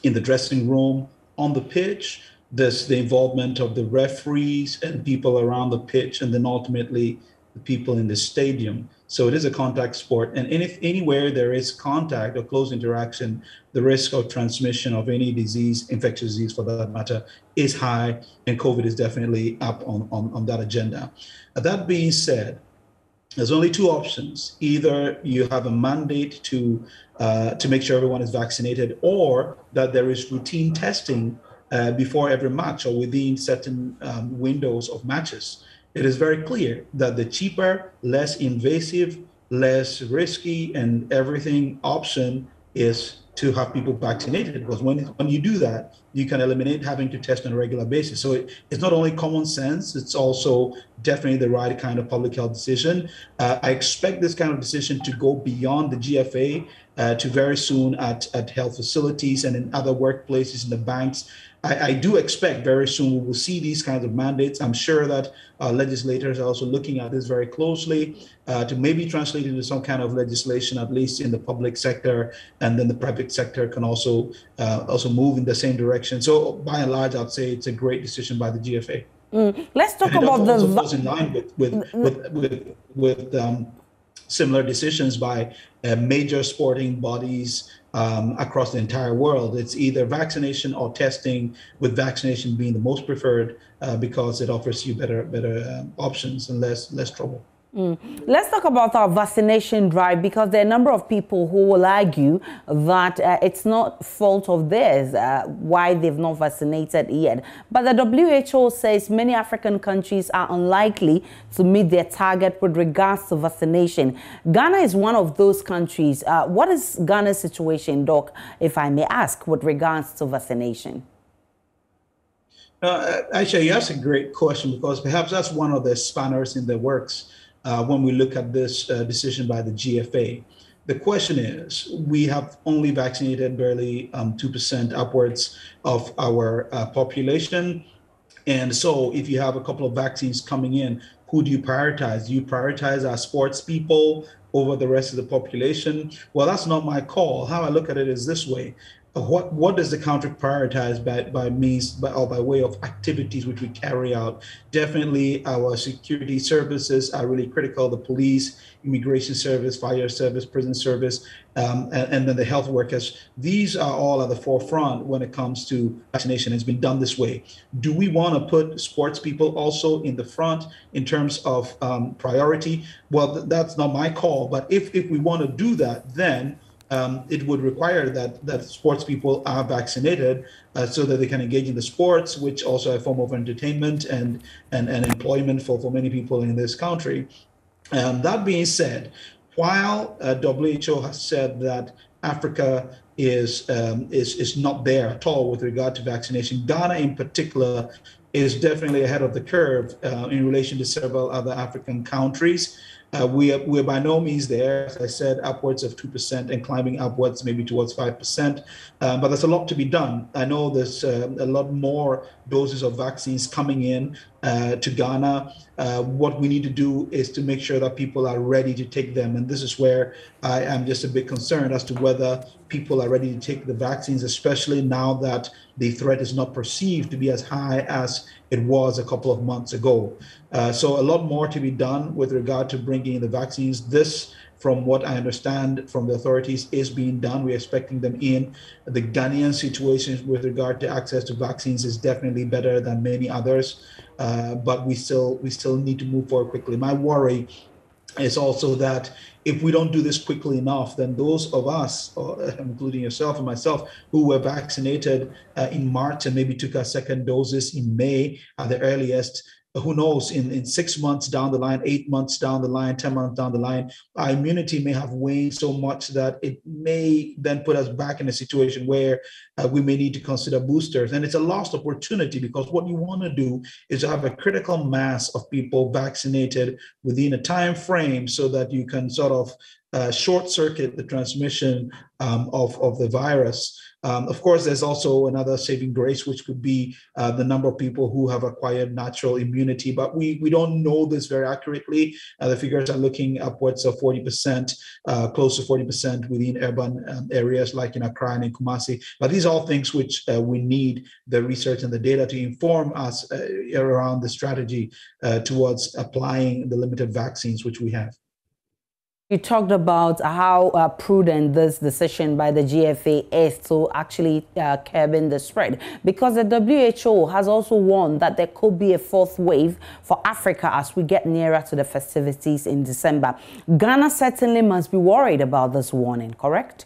in the dressing room, on the pitch. There's the involvement of the referees and people around the pitch, and then ultimately the people in the stadium. So it is a contact sport. And anywhere there is contact or close interaction, the risk of transmission of any disease, infectious disease for that matter, is high. And COVID is definitely up on that agenda. That being said, there's only two options. Either you have a mandate to make sure everyone is vaccinated, or that there is routine testing before every match or within certain windows of matches. It is very clear that the cheaper, less invasive, less risky, and everything option is to have people vaccinated, because when you do that, you can eliminate having to test on a regular basis. So it's not only common sense, it's also definitely the right kind of public health decision. I expect this kind of decision to go beyond the GFA to very soon at health facilities and in other workplaces, in the banks. I do expect very soon we will see these kinds of mandates. I'm sure that legislators are also looking at this very closely to maybe translate into some kind of legislation, at least in the public sector, and then the private sector can also move in the same direction. So by and large, I'd say it's a great decision by the GFA. Let's talk about the. Also falls in line with similar decisions by major sporting bodies across the entire world. It's either vaccination or testing, with vaccination being the most preferred because it offers you better options and less trouble. Let's talk about our vaccination drive, because there are a number of people who will argue that it's not fault of theirs why they've not vaccinated yet. But the WHO says many African countries are unlikely to meet their target with regards to vaccination. Ghana is one of those countries. What is Ghana's situation, Doc, if I may ask, with regards to vaccination? Actually, you asked a great question, because perhaps that's one of the spanners in the works when we look at this decision by the GFA. The question is, we have only vaccinated barely 2% upwards of our population. And so if you have a couple of vaccines coming in, who do you prioritize? Do you prioritize our sports people over the rest of the population? Well, that's not my call. How I look at it is this way. What does the country prioritize by way of activities which we carry out? Definitely our security services are really critical. The police, immigration service, fire service, prison service, and then the health workers. These are all at the forefront when it comes to vaccination. It's been done this way. Do we want to put sports people also in the front in terms of priority? Well, that's not my call. But if we want to do that, then it would require that sports people are vaccinated so that they can engage in the sports, which also a form of entertainment and employment for many people in this country. That being said, while WHO has said that Africa is not there at all with regard to vaccination, Ghana in particular is definitely ahead of the curve in relation to several other African countries. We're by no means there, as I said, upwards of 2% and climbing upwards maybe towards 5%. But there's a lot to be done. I know there's a lot more doses of vaccines coming in to Ghana. What we need to do is to make sure that people are ready to take them. And this is where I am just a bit concerned as to whether people are ready to take the vaccines, especially now that the threat is not perceived to be as high as it was a couple of months ago. So a lot more to be done with regard to bringing in the vaccines. This, from what I understand from the authorities, is being done. We're expecting them in. The Ghanaian situation with regard to access to vaccines is definitely better than many others, but we still need to move forward quickly. My worry is also that if we don't do this quickly enough, then those of us, including yourself and myself, who were vaccinated in March and maybe took our second doses in May at the earliest, who knows, in 6 months down the line, 8 months down the line, 10 months down the line, our immunity may have waned so much that it may then put us back in a situation where we may need to consider boosters. And it's a lost opportunity, because what you want to do is to have a critical mass of people vaccinated within a time frame so that you can sort of short circuit the transmission of the virus. Of course, there's also another saving grace, which could be the number of people who have acquired natural immunity, but we don't know this very accurately. The figures are looking upwards of 40%, close to 40% within urban areas like in Accra and in Kumasi. But these are all things which we need the research and the data to inform us around the strategy towards applying the limited vaccines which we have. You talked about how prudent this decision by the GFA is to actually curbing the spread, because the WHO has also warned that there could be a fourth wave for Africa as we get nearer to the festivities in December. Ghana certainly must be worried about this warning, correct?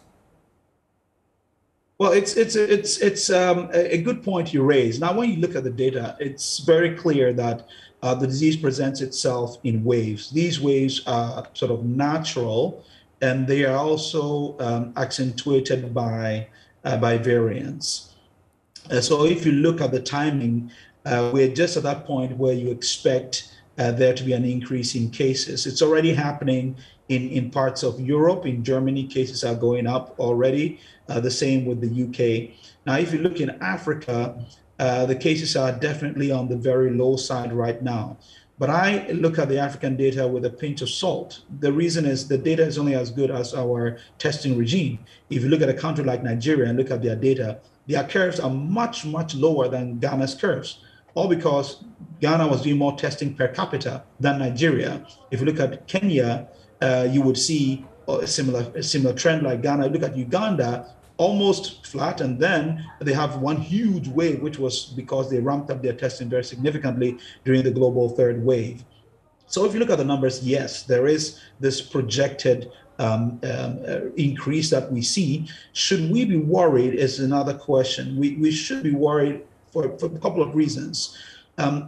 Well, it's a good point you raise. Now, when you look at the data, it's very clear that the disease presents itself in waves. These waves are sort of natural, and they are also accentuated by variants. So if you look at the timing, we're just at that point where you expect there to be an increase in cases. It's already happening in parts of Europe. In Germany, cases are going up already. The same with the UK. Now, if you look in Africa, the cases are definitely on the very low side right now. But I look at the African data with a pinch of salt. The reason is the data is only as good as our testing regime. If you look at a country like Nigeria and look at their data, their curves are much, much lower than Ghana's curves, all because Ghana was doing more testing per capita than Nigeria. If you look at Kenya, you would see a similar trend like Ghana. Look at Uganda, almost flat, and then they have one huge wave, which was because they ramped up their testing very significantly during the global third wave. So if you look at the numbers, yes, there is this projected increase that we see. Should we be worried is another question. We should be worried for a couple of reasons.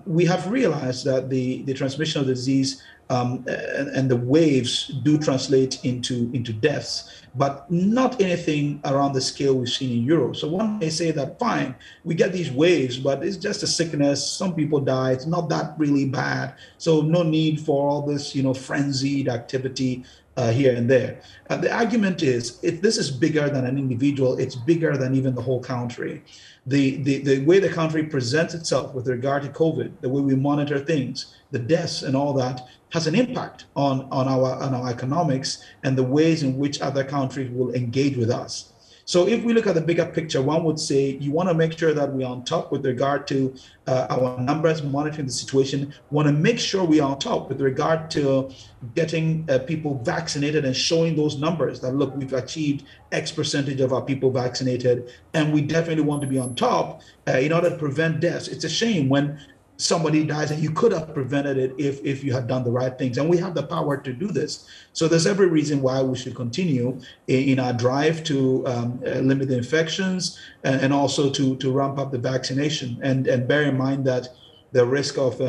We have realized that the transmission of the disease and the waves do translate into deaths, but not anything around the scale we've seen in Europe. So one may say that, fine, we get these waves, but it's just a sickness. Some people die. It's not that really bad. So no need for all this, frenzied activity here and there. The argument is, if this is bigger than an individual, it's bigger than even the whole country. The way the country presents itself with regard to COVID, the way we monitor things, the deaths and all that, has an impact on our economics and the ways in which other countries will engage with us. So if we look at the bigger picture, one would say you want to make sure that we're on top with regard to our numbers, monitoring the situation. Want to make sure we are on top with regard to getting people vaccinated and showing those numbers that, look, we've achieved X percentage of our people vaccinated. And we definitely want to be on top in order to prevent deaths. It's a shame when somebody dies and you could have prevented it if you had done the right things. And we have the power to do this. So there's every reason why we should continue in our drive to limit the infections and also to ramp up the vaccination. And bear in mind that the risk of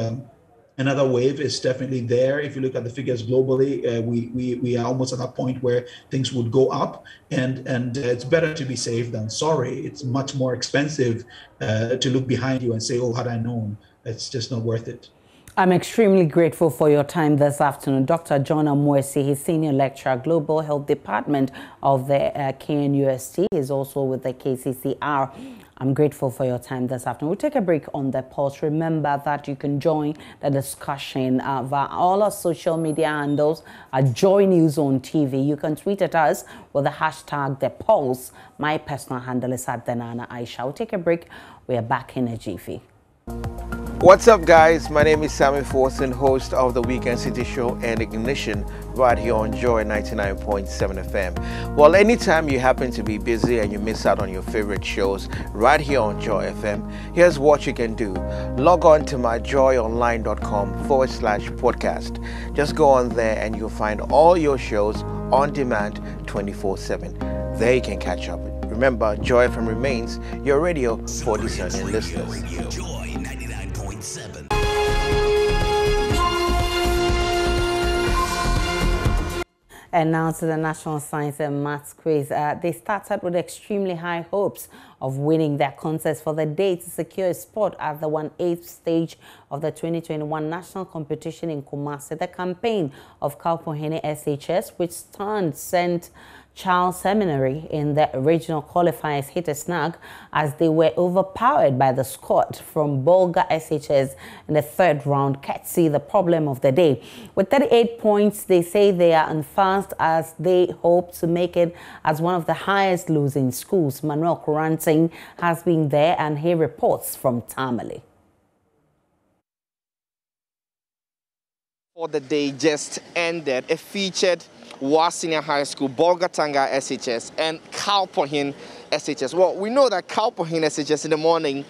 another wave is definitely there. If you look at the figures globally, we are almost at that point where things would go up, and it's better to be safe than sorry. It's much more expensive to look behind you and say, oh, had I known. It's just not worth it. I'm extremely grateful for your time this afternoon. Dr. John Amoesi, he's Senior Lecturer, Global Health Department of the KNUST. He's also with the KCCR. I'm grateful for your time this afternoon. We'll take a break on the pulse. Remember that you can join the discussion via all our social media handles at JoyNews on TV. You can tweet at us with the hashtag The Pulse. My personal handle is at Denana Aisha. We'll take a break. We are back in a jiffy. What's up, guys? My name is Sammy Forson, host of the Weekend City Show and Ignition right here on Joy 99.7 FM. Well, anytime you happen to be busy and you miss out on your favorite shows right here on Joy FM, here's what you can do. Log on to myjoyonline.com/podcast. Just go on there and you'll find all your shows on demand 24/7. There you can catch up. Remember, Joy FM remains your radio for discerning listeners. Joy 99.7. And now to the National Science and Maths quiz. They started with extremely high hopes of winning their contest for the day to secure a spot at the 1/8 stage of the 2021 national competition in Kumasi. The campaign of Kalpohene SHS, which sent Charles Seminary in the regional qualifiers, hit a snag as they were overpowered by the squad from Bolga SHS in the third round. Ketsi, the problem of the day. With 38 points, they say they are on fast as they hope to make it as one of the highest losing schools. Manuel Kuranting has been there and he reports from Tamale. For the day just ended, it featured Wa Senior High School, Bolgatanga SHS, and Kalpohene SHS. Well, we know that Kalpohene SHS in the morning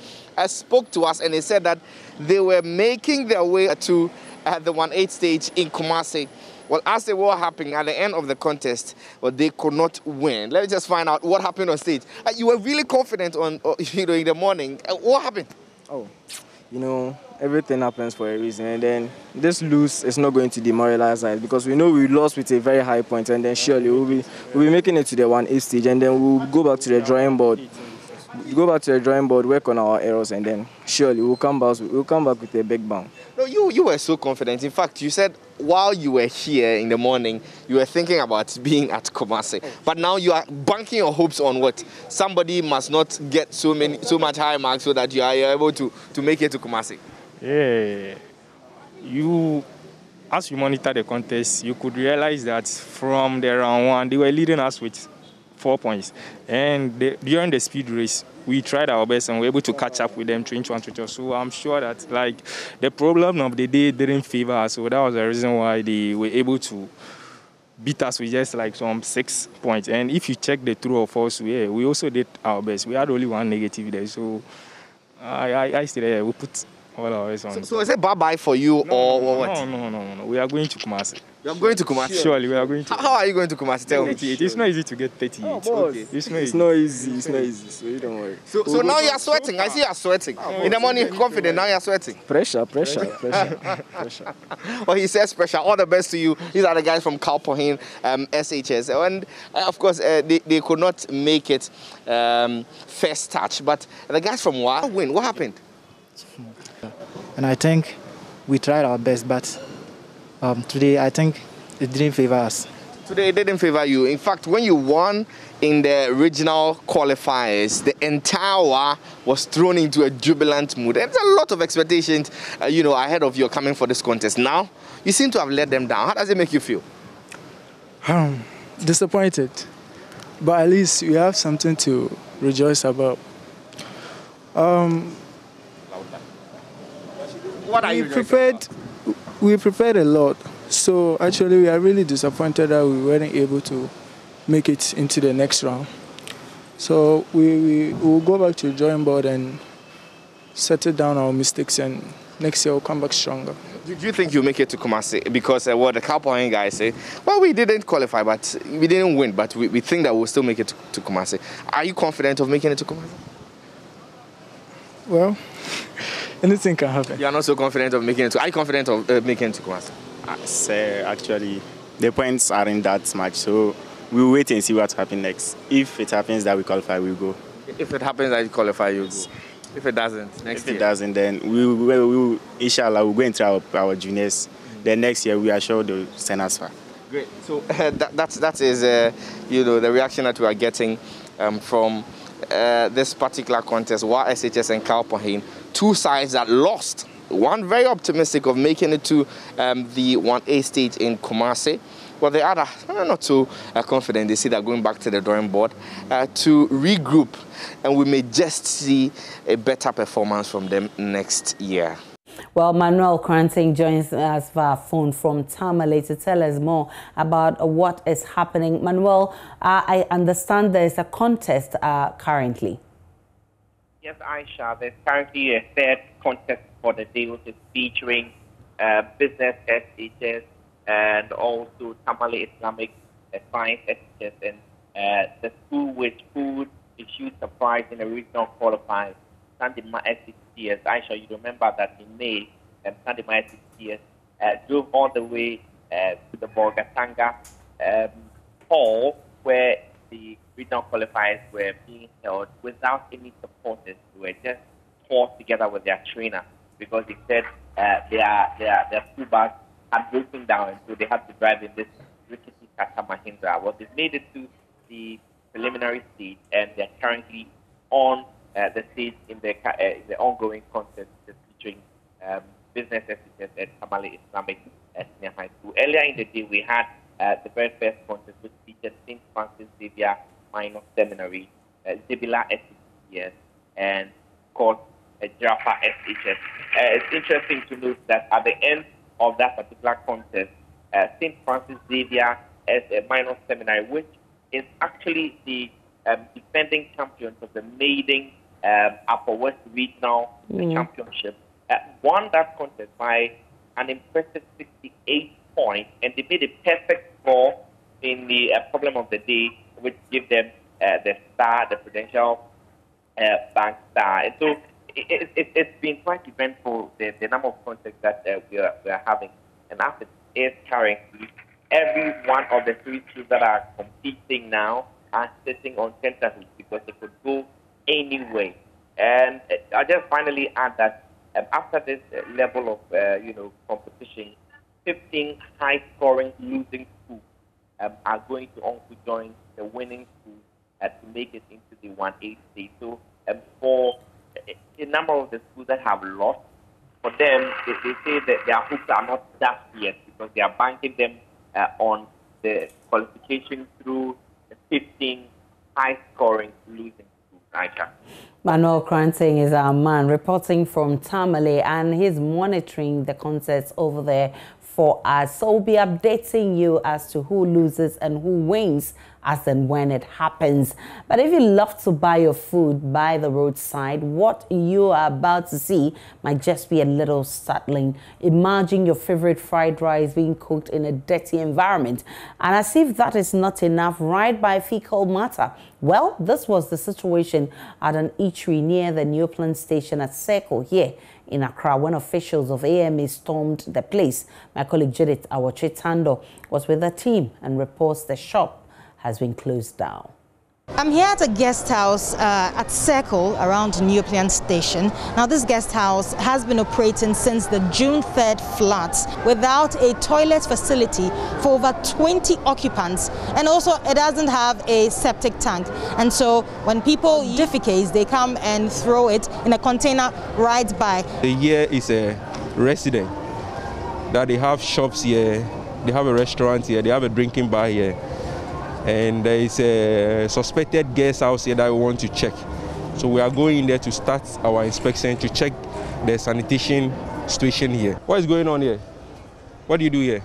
spoke to us and they said that they were making their way to the 1/8 stage in Kumasi. Well, as they were happening at the end of the contest, well, they could not win. Let me just find out what happened on stage. You were really confident on, in the morning. What happened? Oh, everything happens for a reason, and then this lose is not going to demoralize us because we know we lost with a very high point, and then surely we'll be making it to the 1/8 stage, and then we'll go back to the drawing board. Work on our errors, and then surely we'll come back with a big bang. No, you were so confident. In fact, you said while you were here in the morning, you were thinking about being at Kumasi. But now you are banking your hopes on what? Somebody must not get so much high marks so that you are able to make it to Kumasi. Yeah, as you monitor the contest, you could realize that from the round 1, they were leading us with 4 points. And during the speed race, we tried our best and we were able to catch up with them 21-22. So I'm sure that the problem of the day didn't favor us. So that was the reason why they were able to beat us with just some 6 points. And if you check the true or false, we also did our best. We had only one negative there. So I stayed there. We put all our eyes on. So is it bye-bye for you or what? No. We are going to Kumasi. You are going to Kumasi? Surely, we are going to. How are you going to Kumasi? Tell me. It's not easy to get 38. Okay. It's not easy, so you don't worry. So now you are sweating. I see you are sweating. In the morning, confident. Now you are sweating. Pressure. Well, he says pressure. All the best to you. These are the guys from Kalpohene SHS. And, of course, they could not make it first touch. But the guys from Wa win. What happened? And I think we tried our best, but today I think it didn't favor us. Today it didn't favor you. In fact, when you won in the regional qualifiers, the entire WA was thrown into a jubilant mood. There's a lot of expectations, ahead of you coming for this contest. Now, you seem to have let them down. How does it make you feel? Disappointed, but at least we have something to rejoice about. What are you We prepared a lot, so actually we are really disappointed that we weren't able to make it into the next round. So we will go back to the drawing board and settle down our mistakes, and next year we'll come back stronger. Do you think you'll make it to Kumasi? Because what the Kalpohene guys say, well, we didn't qualify, but we didn't win, but we think that we'll still make it to Kumasi. Are you confident of making it to Kumasi? Well, anything can happen. You are not so confident of making it to. Are you confident of making it to Kumasi? Actually, the points aren't that much, so we'll wait and see what happens next. If it happens that we qualify, we'll go. If it happens that you qualify, you'll go. If it doesn't, next year. If it doesn't, then we inshallah, we'll go into our juniors. Then next year, we are sure they'll send us far. Great. So that is the reaction that we are getting from this particular contest, WA SHS and Kalpohene, two sides that lost. One very optimistic of making it to the 1/8 stage in Kumasi, while the other not so confident. They see that going back to the drawing board to regroup, and we may just see a better performance from them next year. Well, Manuel Kuranting joins us via phone from Tamale to tell us more about what is happening. Manuel, I understand there is a contest currently. Yes, Aisha, there's currently a third contest for the day, which is featuring business SHS and also Tamale Islamic Science SHS, and the school which food issued surprise in the regional qualifiers, Sandima SHS. Aisha, you remember that in May, Sandima SHS drove all the way to the Bolgatanga hall where the regional qualifiers were being held without any supporters. They were just forced together with their trainer because they said their school bus had broken down, and so they had to drive in this rickety Tata Mahindra. Well, they've made it to the preliminary stage, and they're currently on the stage in the ongoing contest featuring business SHS at Tamale Islamic Senior High School. Earlier in the day, we had the very first contest, which featured St. Francis Xavier Minor Seminary, Zibila SHS, and of course, Jaffa SHS. It's interesting to note that at the end of that particular contest, St. Francis Xavier as a minor seminary, which is actually the defending champions of the maiden Upper West Regional Championship, won that contest by an impressive 68 points, and they made a perfect score in the problem of the day, which gave them the star, the Prudential Bank star. And so it's been quite eventful, the number of contests that we are having. And as it is currently, every one of the three schools that are competing now are sitting on tenterhooks because they could go anyway. And I'll just finally add that after this level of competition, 15 high-scoring losing schools are going to also join the winning schools to make it into the 1A stage. So for a number of the schools that have lost, for them, they say that their hopes are not dashed yet because they are banking them on the qualification through the 15 high-scoring losing schools. Aisha. Manuel Cranting is our man reporting from Tamale, and he's monitoring the concerts over there for us. So we'll be updating you as to who loses and who wins as and when it happens. But if you love to buy your food by the roadside, what you are about to see might just be a little startling. Imagine your favorite fried rice being cooked in a dirty environment. And as if that is not enough, right by fecal matter. Well, this was the situation at an eatery near the Neoplan station at Circle here in Accra when officials of AMA stormed the place. My colleague Judith Awachitando was with the team and reports the shop has been closed down. I'm here at a guest house at Circle around Neoplan Station. Now, this guest house has been operating since the June 3rd floods without a toilet facility for over 20 occupants, and also it doesn't have a septic tank. And so when people defecate, they come and throw it in a container right by. Here is a resident that they have shops here, they have a restaurant here, they have a drinking bar here. And there is a suspected guest house here that we want to check. So we are going in there to start our inspection to check the sanitation situation here. What is going on here? What do you do here?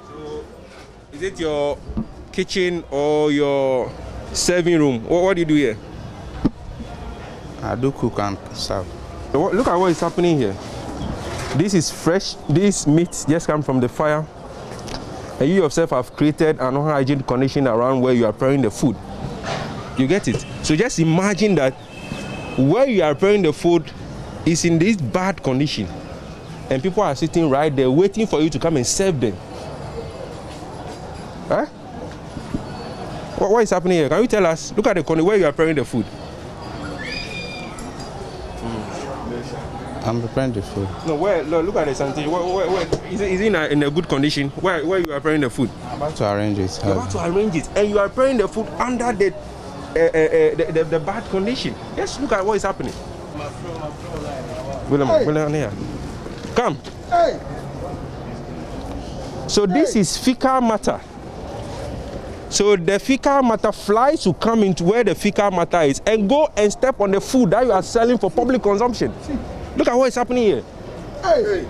So is it your kitchen or your serving room? What do you do here? I do cook and serve. So look at what is happening here. This is fresh. This meat just came from the fire. And you yourself have created an unhygienic condition around where you are preparing the food. You get it? So just imagine that where you are preparing the food is in this bad condition. And people are sitting right there waiting for you to come and serve them. Huh? What is happening here? Can you tell us? Look at the corner where you are preparing the food. I'm preparing the food. No, where? Look at the sanitation. Where is it in a good condition? Where you are preparing the food? I'm about to arrange it. You're about to arrange it, and you are preparing the food under the bad condition. Just look at what is happening. William, here. Come. Hey. So this is fecal matter. So the fecal matter flies to come into where the fecal matter is and go and step on the food that you are selling for public consumption. Look at what is happening here. Hey.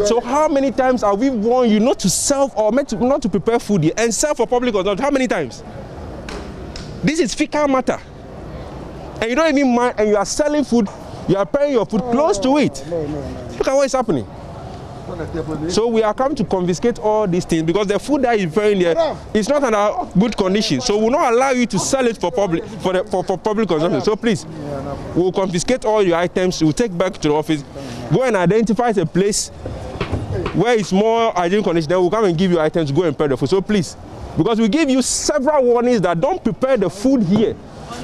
So how many times have we warned you not to sell or not to prepare food here and sell for public consumption? How many times? This is fecal matter. And you don't even mind, and you are selling food, you are preparing your food close to it. Look at what is happening. So we are coming to confiscate all these things because the food that is preparing there is not in a good condition. So we will not allow you to sell it for public consumption. So please, we will confiscate all your items. We will take back to the office. Go and identify the place where it's more hygiene condition, then we'll come and give you items to go and prepare the food. So please, because we give you several warnings that don't prepare the food here.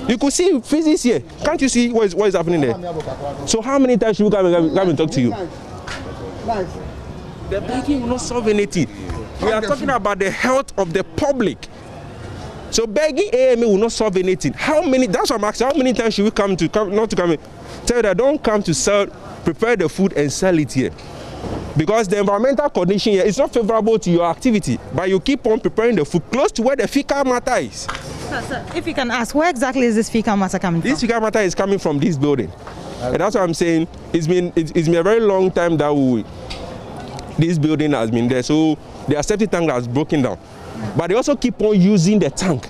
You could see physics here. Can't you see what is happening there? So how many times should we come and talk to you? The begging will not solve anything. We are talking about the health of the public. So begging AMA will not solve anything. That's what I'm asking. How many times should we not to come and tell you that don't come to sell, prepare the food and sell it here? Because the environmental condition here is not favorable to your activity, but you keep on preparing the food close to where the fecal matter is. Sir, if you can ask, where exactly is this fecal matter coming from? This fecal matter is coming from this building. And that's what I'm saying. It's been a very long time that this building has been there. So the septic tank has broken down. But they also keep on using the tank.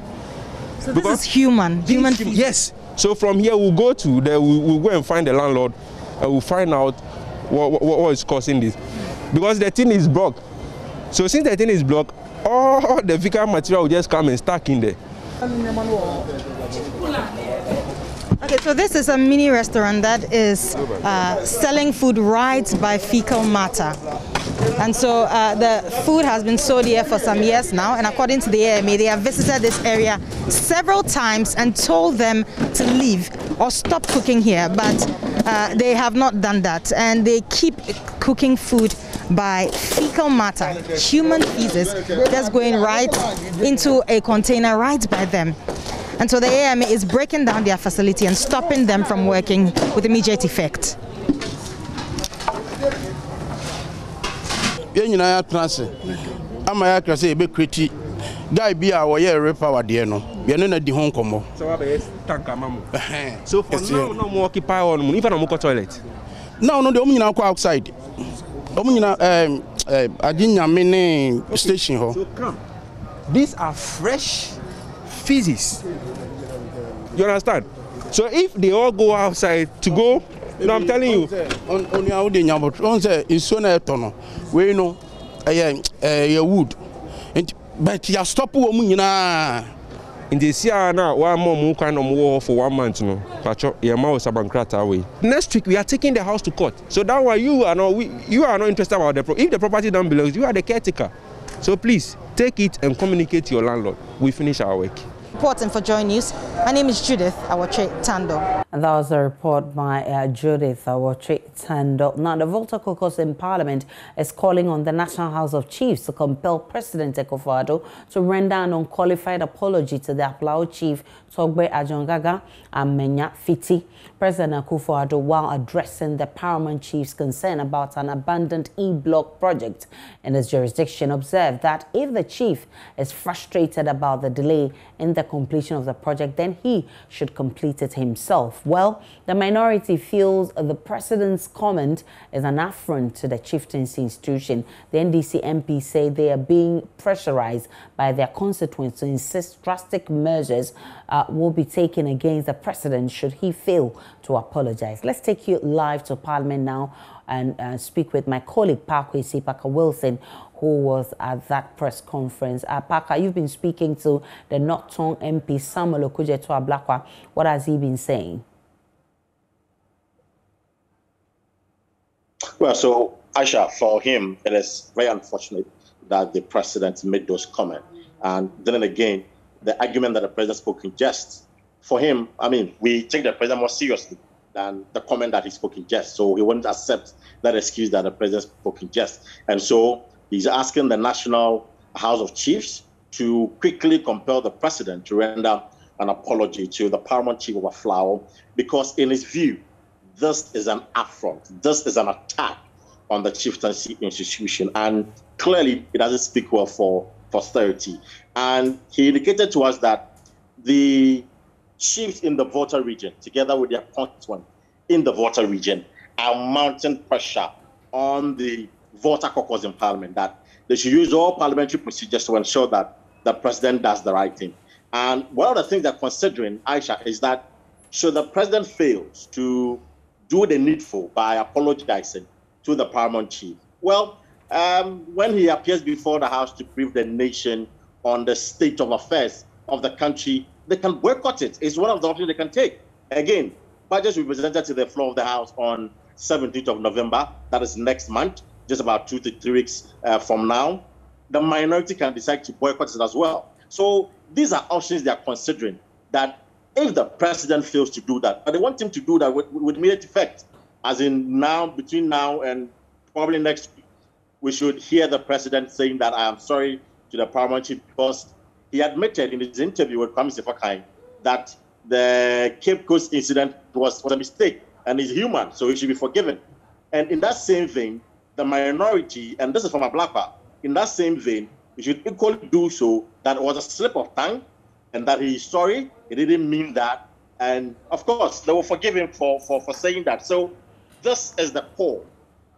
So this is human feces. Yes. So from here we'll go and find the landlord and we'll find out what is causing this. Because the thing is blocked. So since the thing is blocked, all the fecal material will just come and stack in there. Okay, so this is a mini restaurant that is selling food right by fecal matter. And so the food has been sold here for some years now, and according to the AMA, they have visited this area several times and told them to leave or stop cooking here, but they have not done that, and they keep cooking food by fecal matter, human feces, just going right into a container right by them. And so the AMA is breaking down their facility and stopping them from working with immediate effect. You know, I'm a say be criti. Guy be our year repower dear no. You know the home combo. So for now, no more occupy on even a mocha toilet. No, the omina go outside. Omina I didn't mean station ho. So come. These are fresh feces. You understand? So if they all go outside to go, you know, I'm telling you. On your on say it's so na etono. We know wood. But you stop woman nyina. In the year now, one more kind of war for 1 month no. Pacho, your mouse abankrata away. Next week we are taking the house to court. So that why you are not interested about the property. If the property don't belong, you are the caretaker. So please take it and communicate to your landlord. We finish our work. Reporting for JoyNews, my name is Judith Awotre Tando. And that was a report by Judith Awotre Tando. Now, the voter caucus in Parliament is calling on the National House of Chiefs to compel President Akufo-Addo to render an unqualified apology to the Aplao chief Togbe Ajongaga and Menya Fiti. President Akufo-Addo, while addressing the paramount chief's concern about an abandoned e-block project in his jurisdiction, observed that if the chief is frustrated about the delay in the completion of the project, then he should complete it himself. Well, the minority feels the president's comment is an affront to the chieftaincy institution. The NDC MP say they are being pressurized by their constituents to insist drastic measures will be taken against the president should he fail to apologize. Let's take you live to Parliament now and speak with my colleague Parker Wilson, who was at that press conference. Parker, you've been speaking to the North Tongue MP Samuel Okujeto Ablakwa. What has he been saying? Well, so Aisha, for him, it is very unfortunate that the president made those comments. And then again, the argument that the president spoke in jest. For him, I mean, we take the president more seriously than the comment that he spoke in jest. So he wouldn't accept that excuse that the president spoke in jest. And so he's asking the National House of Chiefs to quickly compel the president to render an apology to the paramount chief of Aflao, because in his view, this is an affront. This is an attack on the chieftaincy institution. And clearly, it doesn't speak well for posterity. And he indicated to us that the chiefs in the voter region, together with their constituents in the voter region, are mounting pressure on the voter caucus in Parliament, that they should use all parliamentary procedures to ensure that the president does the right thing. And one of the things they're considering, Aisha, is that should the president fails to do the needful by apologizing to the paramount chief, well, when he appears before the House to brief the nation on the state of affairs of the country, they can boycott it. It's one of the options they can take. Again, budgets will be presented to the floor of the House on 17th of November. That is next month. just about 2 to 3 weeks from now, the minority can decide to boycott it as well. So these are options they are considering, that if the president fails to do that, but they want him to do that with immediate effect, as in now, between now and probably next week, we should hear the president saying that I am sorry to the paramount chief, because he admitted in his interview with Kwame Sefakai that the Cape Coast incident was a mistake and he's human, so he should be forgiven. And in that same vein, the minority, and this is from Ablakwa, in that same vein, we should equally do so, that it was a slip of tongue and that he is sorry, he didn't mean that. And of course, they will forgive him for saying that. So this is the call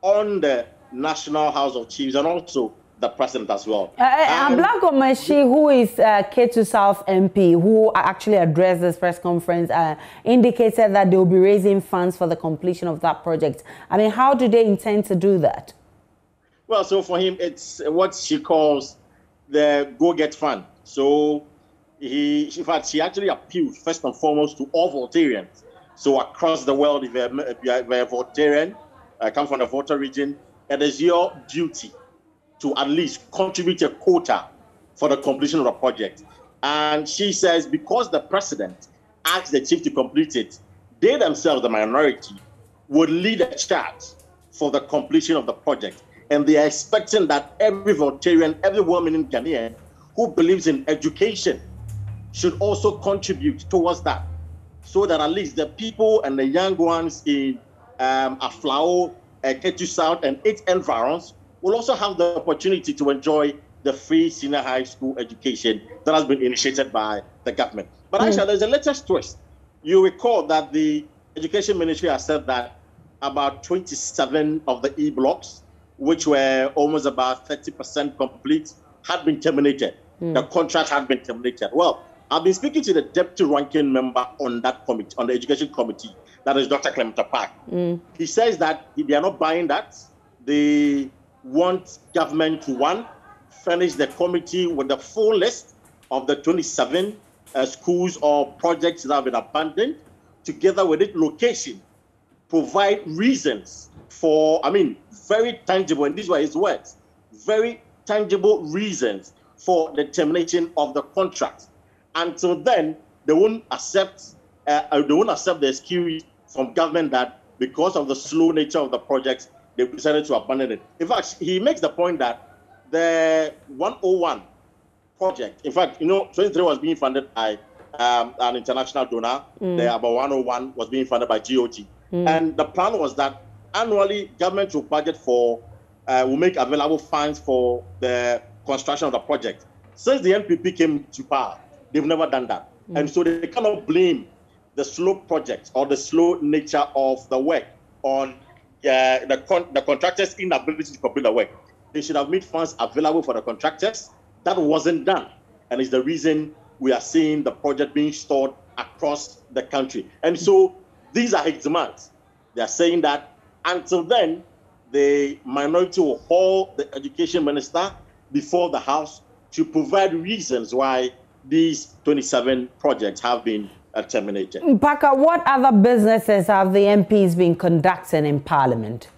on the National House of Chiefs and also the president as well. Ablanko Meshi, who is K2 South MP, who actually addressed this press conference, indicated that they will be raising funds for the completion of that project. I mean, how do they intend to do that? Well, so for him, it's what she calls the go-get fund. So in fact, she actually appealed first and foremost to all Voltarians. So across the world, if you're a Voltarian, come from the Volta region, it is your duty to at least contribute a quota for the completion of the project. And she says because the president asked the chief to complete it, they themselves, the minority, would lead a charge for the completion of the project. And they are expecting that every Voltarian, every well-meaning Ghanaian who believes in education should also contribute towards that, so that at least the people and the young ones in Aflao, K2 South, and its environs will also have the opportunity to enjoy the free senior high school education that has been initiated by the government. But actually, there's a latest twist. You recall that the Education Ministry has said that about 27 of the E-blocks, which were almost about 30% complete, had been terminated. The contract had been terminated. Well, I've been speaking to the deputy ranking member on that committee, on the education committee, that is Dr. Clement Park. He says that they are not buying that. They want government to, one, furnish the committee with the full list of the 27 schools or projects that have been abandoned, together with its location, provide reasons for, very tangible, and these were his words, very tangible reasons for the termination of the contract. Until then, they won't accept the excuse from government that because of the slow nature of the project, they decided to abandon it. In fact, he makes the point that the 101 project, in fact, 23 was being funded by an international donor. The about 101 was being funded by GOG. And the plan was that annually, government will budget for, will make available funds for the construction of the project. Since the NPP came to power, they've never done that. And so they cannot blame the slow project or the slow nature of the work on the contractors' inability to complete the work. They should have made funds available for the contractors. That wasn't done. And it's the reason we are seeing the project being stalled across the country. And so these are his demands. They are saying that until then, the minority will hold the education minister before the House to provide reasons why these 27 projects have been terminated. Baka, what other businesses have the MPs been conducting in Parliament?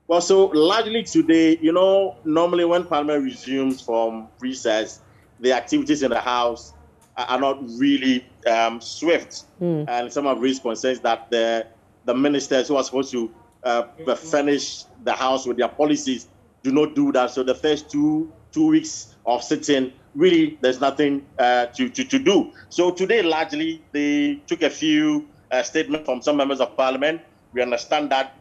Well, so largely today, normally when Parliament resumes from recess, the activities in the House are not really swift. And some have raised concerns that the ministers who are supposed to furnish the House with their policies do not do that. So the first two weeks of sitting, really, there's nothing to do. So today, largely, they took a few statements from some members of Parliament. We understand that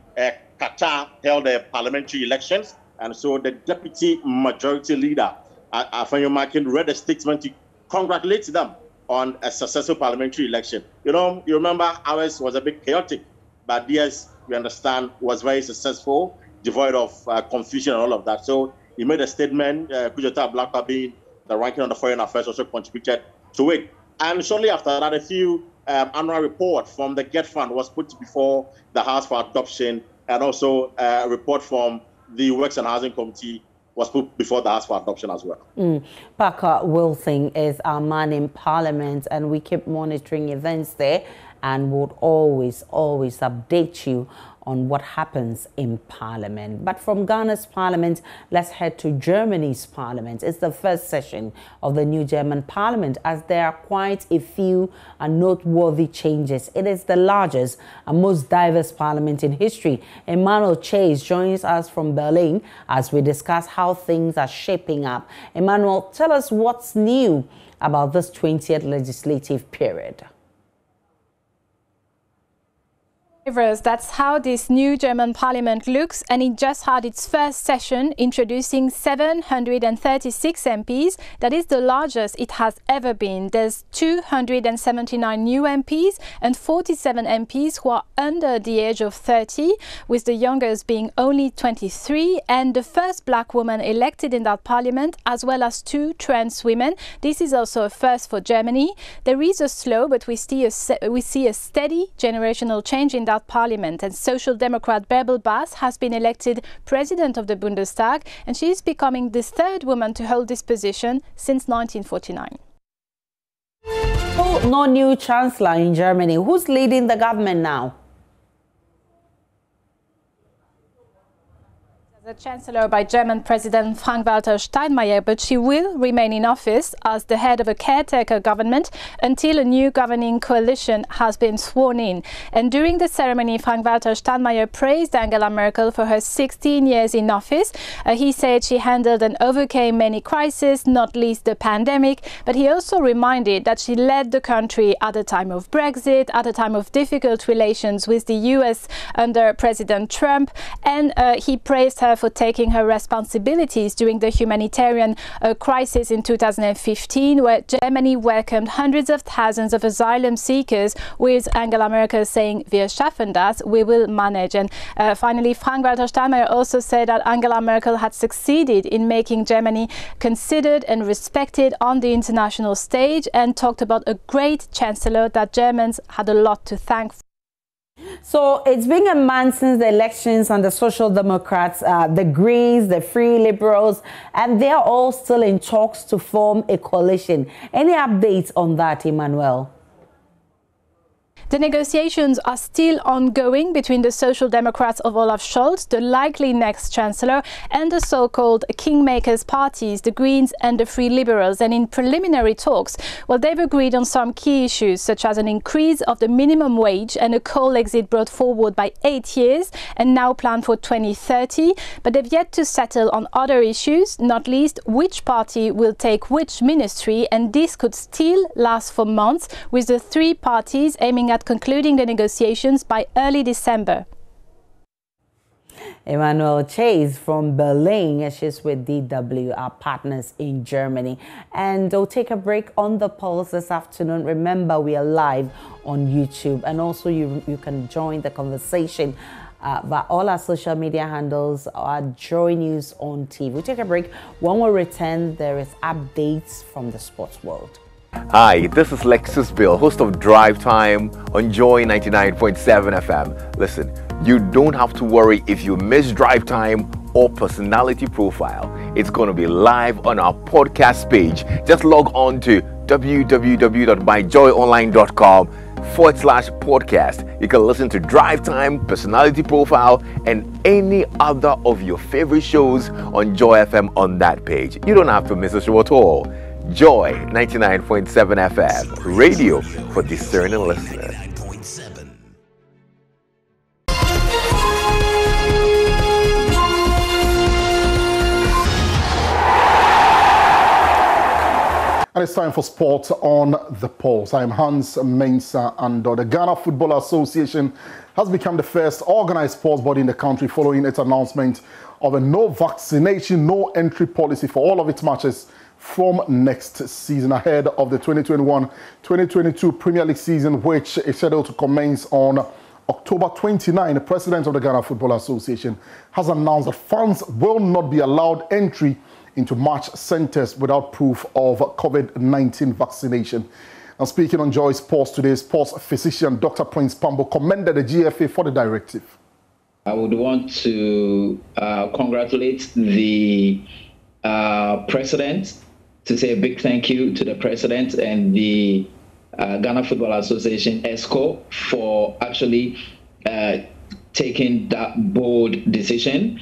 Qatar held the parliamentary elections, and so the deputy majority leader, Afanyo Makin, read a statement to congratulate them on a successful parliamentary election. You remember ours was a bit chaotic, but theirs, we understand, was very successful, devoid of confusion and all of that. So he made a statement, Kujota Ablakwa being the ranking on the foreign affairs also contributed to it. And shortly after that, a few annual report from the GET Fund was put before the House for adoption, and also a report from the Works and Housing Committee was put before the House for adoption as well. Parker Wilson is our man in Parliament, and we keep monitoring events there. and would always update you on what happens in Parliament. But from Ghana's Parliament, let's head to Germany's Parliament. It's the first session of the new German Parliament, as there are quite a few and noteworthy changes. It is the largest and most diverse parliament in history. Emmanuel Chase joins us from Berlin as we discuss how things are shaping up. Emmanuel, tell us what's new about this 20th legislative period. That's how this new German parliament looks, and it just had its first session, introducing 736 MPs. That is the largest it has ever been. There's 279 new MPs and 47 MPs who are under the age of 30, with the youngest being only 23, and the first black woman elected in that parliament, as well as 2 trans women. This is also a first for Germany. There is a slow, but we see a steady generational change in that parliament, and Social Democrat Bärbel Baas has been elected president of the Bundestag, and she is becoming the 3rd woman to hold this position since 1949. Oh, no new chancellor in Germany. Who's leading the government now? The Chancellor by German President Frank-Walter Steinmeier, but she will remain in office as the head of a caretaker government until a new governing coalition has been sworn in. And during the ceremony, Frank-Walter Steinmeier praised Angela Merkel for her 16 years in office. He said she handled and overcame many crises, not least the pandemic, but he also reminded that she led the country at a time of Brexit, at a time of difficult relations with the US under President Trump, and he praised her for taking her responsibilities during the humanitarian crisis in 2015, where Germany welcomed hundreds of thousands of asylum seekers, with Angela Merkel saying, "Wir schaffen das," we will manage. And finally, Frank-Walter Steinmeier also said that Angela Merkel had succeeded in making Germany considered and respected on the international stage, and talked about a great chancellor that Germans had a lot to thank for. So it's been a month since the elections, and the Social Democrats, the Greens, the Free Liberals, and they're all still in talks to form a coalition. Any updates on that, Emmanuel? The negotiations are still ongoing between the Social Democrats of Olaf Scholz, the likely next chancellor, and the so-called kingmakers parties, the Greens and the Free Liberals. And in preliminary talks, well, they've agreed on some key issues, such as an increase of the minimum wage and a coal exit brought forward by 8 years and now planned for 2030. But they've yet to settle on other issues, not least which party will take which ministry, and this could still last for months, with the 3 parties aiming at concluding the negotiations by early December. Emmanuel Chase from Berlin. She's with DW, our partners in Germany. And we'll take a break on the Pulse this afternoon. Remember, we are live on YouTube, and also you can join the conversation via all our social media handles, our JoyNews on TV. We'll take a break. When we return, there is updates from the sports world. Hi, this is Lexus Bill, host of Drive Time on Joy 99.7 FM. Listen, you don't have to worry if you miss Drive Time or Personality Profile. It's going to be live on our podcast page. Just log on to www.myjoyonline.com/podcast. You can listen to Drive Time, Personality Profile, and any other of your favorite shows on Joy FM on that page. You don't have to miss a show at all. Joy 99.7 FM, radio for discerning listeners. And it's time for sports on the Pulse. I'm Hans Mensah, and the Ghana Football Association has become the first organized sports body in the country following its announcement of a no vaccination, no entry policy for all of its matches from next season, ahead of the 2021-2022 Premier League season, which is scheduled to commence on October 29. The president of the Ghana Football Association has announced that fans will not be allowed entry into match centres without proof of COVID-19 vaccination. And speaking on Joy Sports today, sports physician Dr. Prince Pambo commended the GFA for the directive. I would want to congratulate the president, to say a big thank you to the president and the Ghana Football Association, ESCO, for actually taking that bold decision.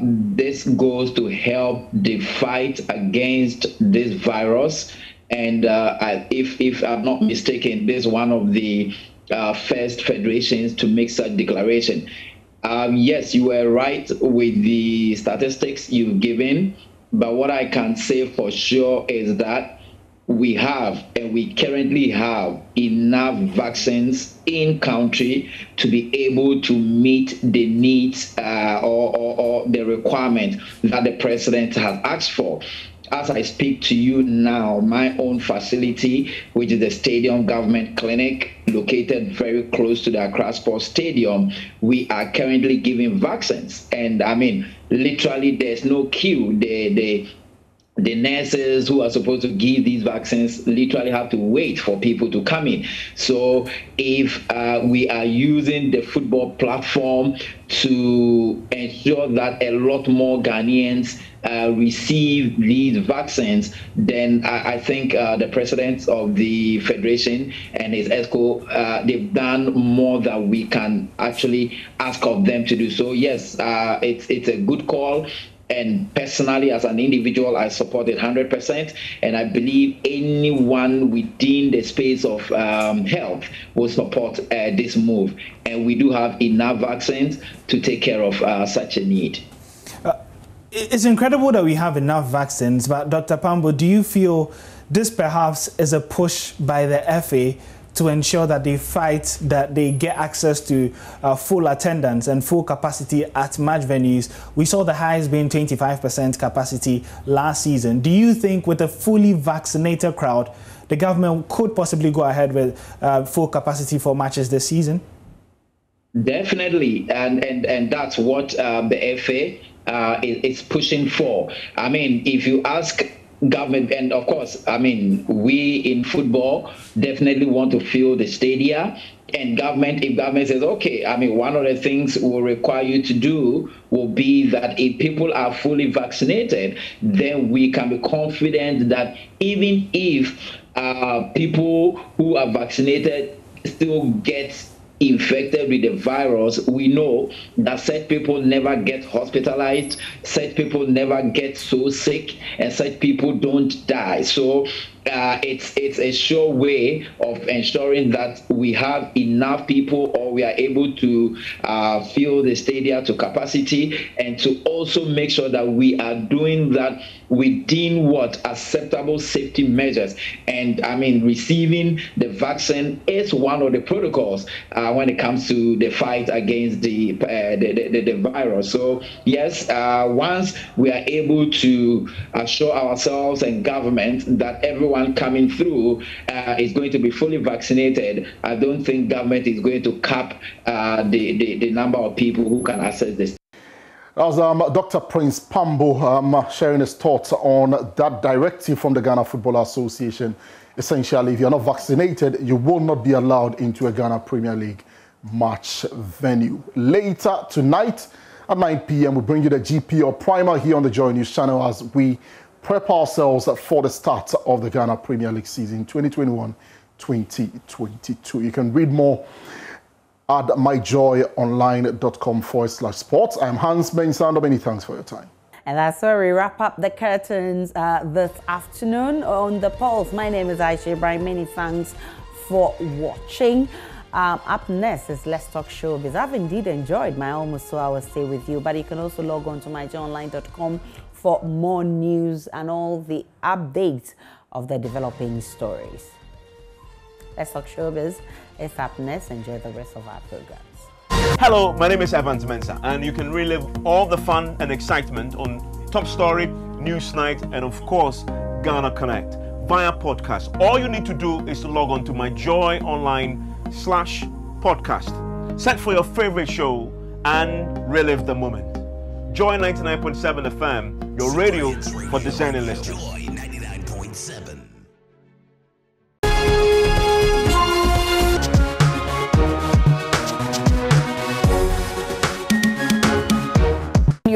This goes to help the fight against this virus. And if I'm not mistaken, this is one of the first federations to make such declaration. Yes, you were right with the statistics you've given, but what I can say for sure is that we have, and we currently have, enough vaccines in country to be able to meet the needs or the requirement that the president has asked for. As I speak to you now, my own facility, which is the Stadium Government Clinic, located very close to the Accra Sports Stadium, we are currently giving vaccines. And I mean, literally, there's no queue. The nurses who are supposed to give these vaccines literally have to wait for people to come in. So if we are using the football platform to ensure that a lot more Ghanaians receive these vaccines, then I think the president of the federation and his ESCO, they've done more than we can actually ask of them to do. So yes, it's a good call. And personally, as an individual, I support it 100%. And I believe anyone within the space of health will support this move. And we do have enough vaccines to take care of such a need. It's incredible that we have enough vaccines, but Dr. Pambo, do you feel this perhaps is a push by the FA to ensure that they fight, that they get access to full attendance and full capacity at match venues? We saw the highest being 25% capacity last season. Do you think with a fully vaccinated crowd, the government could possibly go ahead with full capacity for matches this season? Definitely, and that's what the FA is pushing for. I mean, if you ask government, and of course, I mean, we in football definitely want to fill the stadia. And government, if government says, okay, I mean, one of the things we'll require you to do will be that if people are fully vaccinated, then we can be confident that even if people who are vaccinated still get infected with the virus, we know that such people never get hospitalized, such people never get so sick, and such people don't die. So it's a sure way of ensuring that we have enough people, or we are able to fill the stadia to capacity, and to also make sure that we are doing that within what acceptable safety measures. And I mean, receiving the vaccine is one of the protocols when it comes to the fight against the virus. So yes, once we are able to assure ourselves and government that everyone coming through is going to be fully vaccinated, I don't think government is going to cap the number of people who can access this. That was Dr. Prince Pambo sharing his thoughts on that directive from the Ghana Football Association. Essentially, if you're not vaccinated, you will not be allowed into a Ghana Premier League match venue. Later tonight at 9 p.m, we'll bring you the GPL Primer here on the JoyNews channel as we prep ourselves for the start of the Ghana Premier League season 2021-2022. You can read more at myjoyonline.com/sports. I'm Hans Mensando. Many thanks for your time. And that's where we wrap up the curtains this afternoon on The Pulse. My name is Aisha Ibrahim. Many thanks for watching. Up next is Let's Talk Showbiz. I've indeed enjoyed my almost 2-hour stay with you, but you can also log on to myjoyonline.com for more news and all the updates of the developing stories. Let's Talk Showbiz is up next. Enjoy the rest of our programs. Hello, my name is Evans Mensah, and you can relive all the fun and excitement on Top Story, Newsnight, and of course, Ghana Connect via podcast. All you need to do is to log on to myjoyonline/podcast. Search for your favorite show and relive the moment. Joy 99.7 FM, your radio for discerning listeners.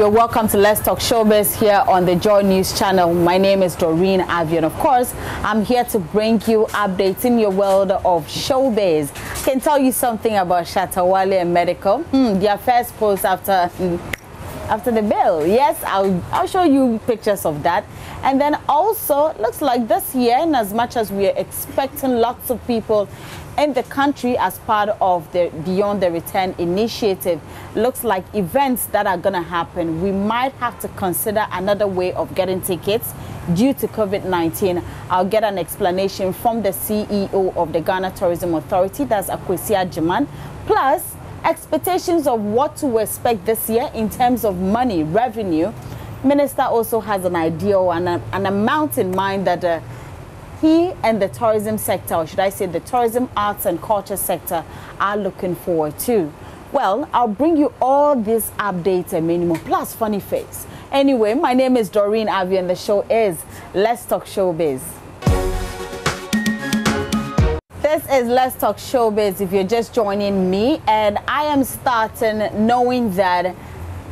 you're welcome to Let's Talk Showbiz here on the Joy News channel. My name is Doreen Avian. Of course, I'm here to bring you updates in your world of showbiz. I can tell you something about Shatawale and Medical. Their first post after the bill. Yes, I'll show you pictures of that. And then also, looks like this year, in as much as we are expecting lots of people in the country as part of the Beyond the Return initiative, looks like events that are going to happen, we might have to consider another way of getting tickets due to COVID-19. I'll get an explanation from the CEO of the Ghana Tourism Authority, that's Akwesi Agyeman, plus expectations of what to expect this year in terms of money, revenue. Minister also has an idea or an amount in mind that he and the tourism sector, or should I say the tourism, arts and culture sector, are looking forward to. Well, I'll bring you all these updates and many more, plus funny face. Anyway, my name is Doreen Avi and the show is Let's Talk Showbiz. This is Let's Talk Showbiz if you're just joining me, and I am starting knowing that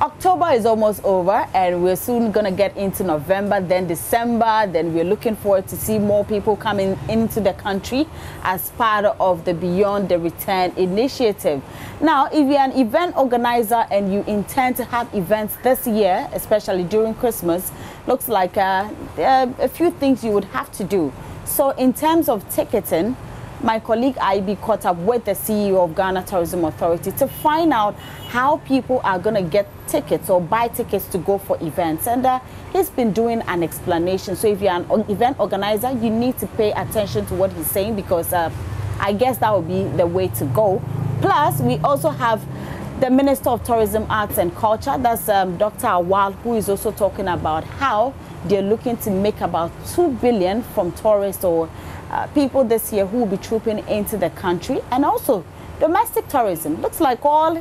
October is almost over and we're soon going to get into November, then December, then we're looking forward to see more people coming into the country as part of the Beyond the Return initiative. Now, if you're an event organizer and you intend to have events this year, especially during Christmas, looks like there are a few things you would have to do. So in terms of ticketing, my colleague IB caught up with the CEO of Ghana Tourism Authority to find out how people are going to get tickets or buy tickets to go for events. And he's been doing an explanation. So if you're an event organizer, you need to pay attention to what he's saying, because I guess that would be the way to go. Plus, we also have the Minister of Tourism, Arts and Culture, that's Dr. Awal, who is also talking about how they're looking to make about 2 billion from tourists or people this year who will be trooping into the country, and also domestic tourism. Looks like all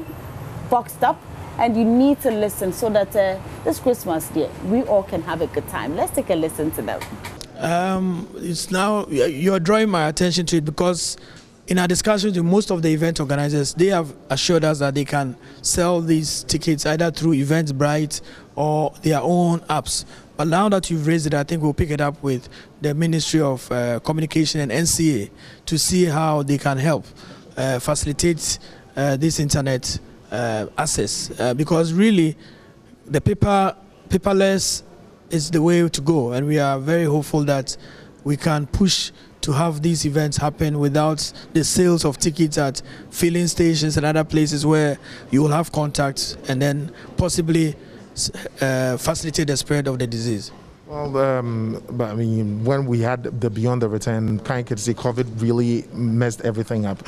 boxed up, and you need to listen so that this Christmas day we all can have a good time. Let's take a listen to them. It's now you're drawing my attention to it, because in our discussions with most of the event organizers, they have assured us that they can sell these tickets either through Eventbrite or their own apps. But now that you've raised it, I think we'll pick it up with the Ministry of Communication and NCA to see how they can help facilitate this internet access. Because really, the paperless is the way to go, and we are very hopeful that we can push to have these events happen without the sales of tickets at filling stations and other places where you will have contacts and then possibly facilitate the spread of the disease. Well, but I mean, when we had the Beyond the Return, kind of see COVID really messed everything up.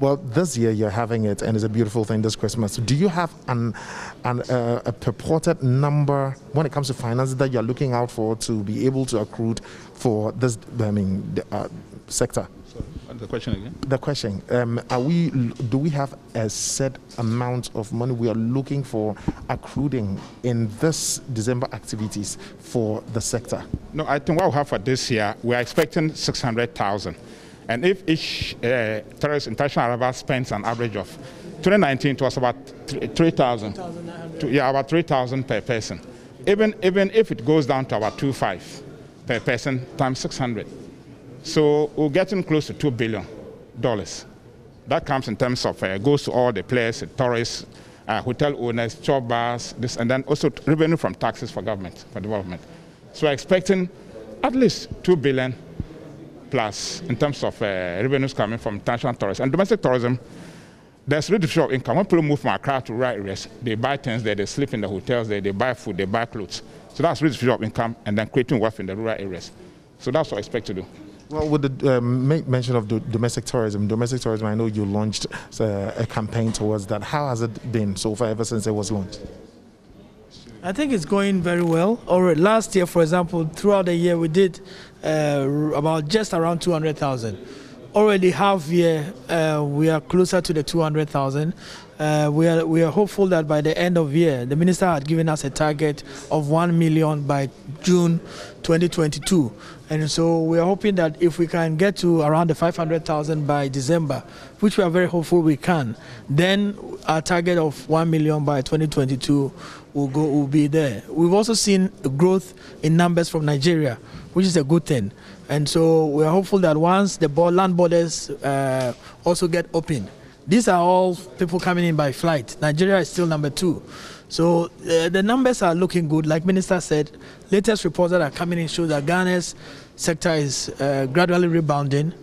Well, this year you're having it, and it's a beautiful thing this Christmas. Do you have a purported number when it comes to finances that you're looking out for to be able to accrue for this, sector? The question again? The question, do we have a set amount of money we are looking for accruing in this December activities for the sector? No, I think what we have for this year, we are expecting 600,000. And if each tourist international arrival spends an average of 2019, it was about 3,000. Yeah, about 3,000 per person. Even if it goes down to about 2.5 per person times 600. So we're getting close to $2 billion. That comes in terms of goes to all the players, tourists, hotel owners, chop bars, this, and then also revenue from taxes for government, for development. So we're expecting at least 2 billion plus in terms of revenues coming from international tourism. And domestic tourism, there's redistribution of income. When people move from Accra to rural areas, they buy things there, they sleep in the hotels there, they buy food, they buy clothes. So that's redistribution of income and then creating wealth in the rural areas. So that's what I expect to do. Well, with the mention of the domestic tourism, I know you launched a campaign towards that. How has it been so far ever since it was launched? I think it's going very well. Already last year, for example, throughout the year, we did just around 200,000. Already half year, we are closer to the 200,000. we are hopeful that by the end of the year, the minister had given us a target of 1 million by June 2022. And so we are hoping that if we can get to around the 500,000 by December, which we are very hopeful we can, then our target of 1 million by 2022 will be there. We've also seen a growth in numbers from Nigeria, which is a good thing. And so we are hopeful that once the land borders also get open, these are all people coming in by flight. Nigeria is still number 2. So the numbers are looking good. Like Minister said, latest reports that are coming in show that Ghana's sector is gradually rebounding.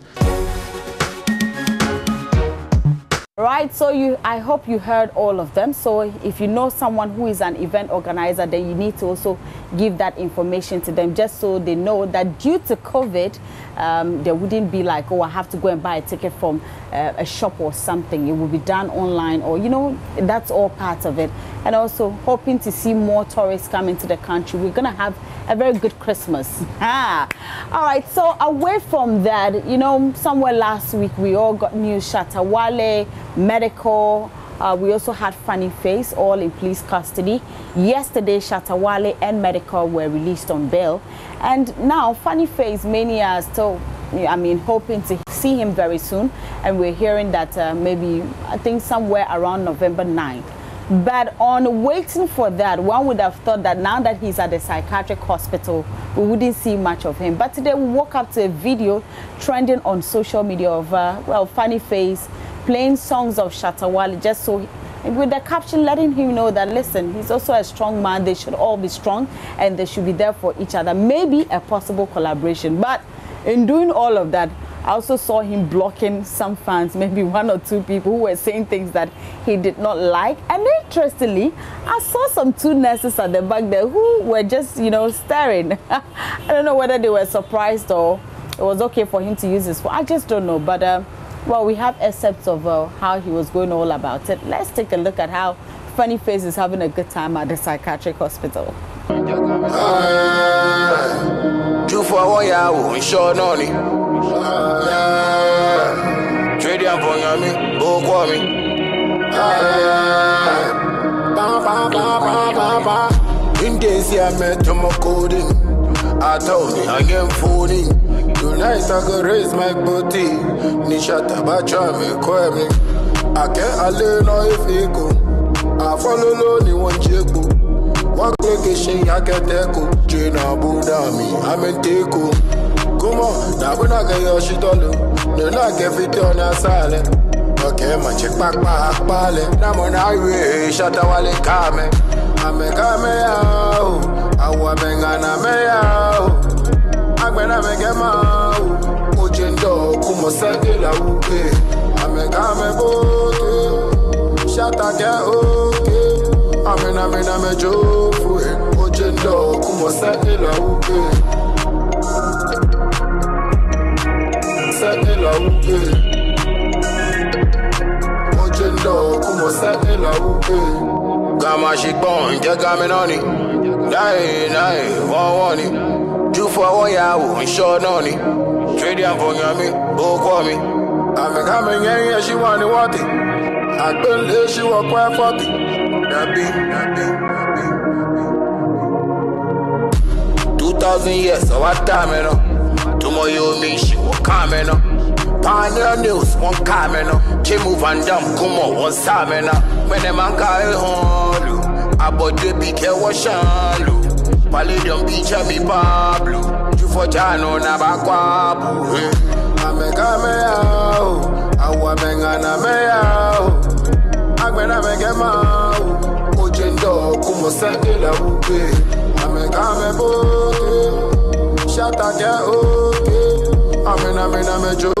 Right, so I hope you heard all of them. So if you know someone who is an event organizer, then you need to also give that information to them, just so they know that due to COVID, there wouldn't be like, oh, I have to go and buy a ticket from a shop or something. It will be done online, or, you know, that's all part of it. And also hoping to see more tourists come into the country. We're going to have a very good Christmas. All right, so away from that, you know, somewhere last week we all got news, Shatta Wale, medical. We also had Funny Face, all in police custody. Yesterday, Shatta Wale and medical were released on bail. And now Funny Face mania are still, I mean, hoping to see him very soon. And we're hearing that maybe, I think somewhere around November 9th. But on waiting for that, one would have thought that now that he's at the psychiatric hospital, we wouldn't see much of him. But today we woke up to a video trending on social media of, well, Funny Face playing songs of Shatta Wale, just so, with the caption letting him know that, listen, he's also a strong man, they should all be strong, and they should be there for each other. Maybe a possible collaboration. But in doing all of that, I also saw him blocking some fans, maybe 1 or 2 people who were saying things that he did not like. And interestingly, I saw some 2 nurses at the back there who were just, you know, staring. I don't know whether they were surprised or it was okay for him to use his phone. I just don't know. But, well, we have excerpts of how he was going all about it. Let's take a look at how Funny Face is having a good time at the psychiatric hospital. I told me I get phoning. Tonight I could raise my booty. Nishata bacha me kwemi. I can't alone if you go. I follow lonely one checkbook. One location I can take. Jina Budami, I'm in Teku. Come on, now when I get your shit all no, not get it on a silent. Okay, my check back pale. Now on highway, Shatta Wale kame. I'm a kame out. I want bengana me out. I'm gonna make a mouth. Ujendo, kumo sakela uke. I'm a kame bote. Shatta get okay. I'm a joke. Ujendo, kumo sakela uke. Sakela uke. Ujendo, kumo sakela uke. Gama shikbon, jagame noni. Die, wawani. Do for one yaw, and sure noni. Trade and for me, go call me. I'm coming here, she want to want it. I don't let she walk quite 40. That be. 2,000 years, so what time, you know? Tomorrow you mean she will come, you know? Pioneer News, one come, you know? Chimu Van Dam, Kumo, one time, you know? When the man carry home, about the big washalu. Palladium beach and me Pablo. You for Jano Nabakwabu. I'm a cameo. I want Bengana Meo. I'm gonna make a mouth. Ojendo, Kumo Sakela Uke. I'm a cameo. Shatta get okay. I'm a joke.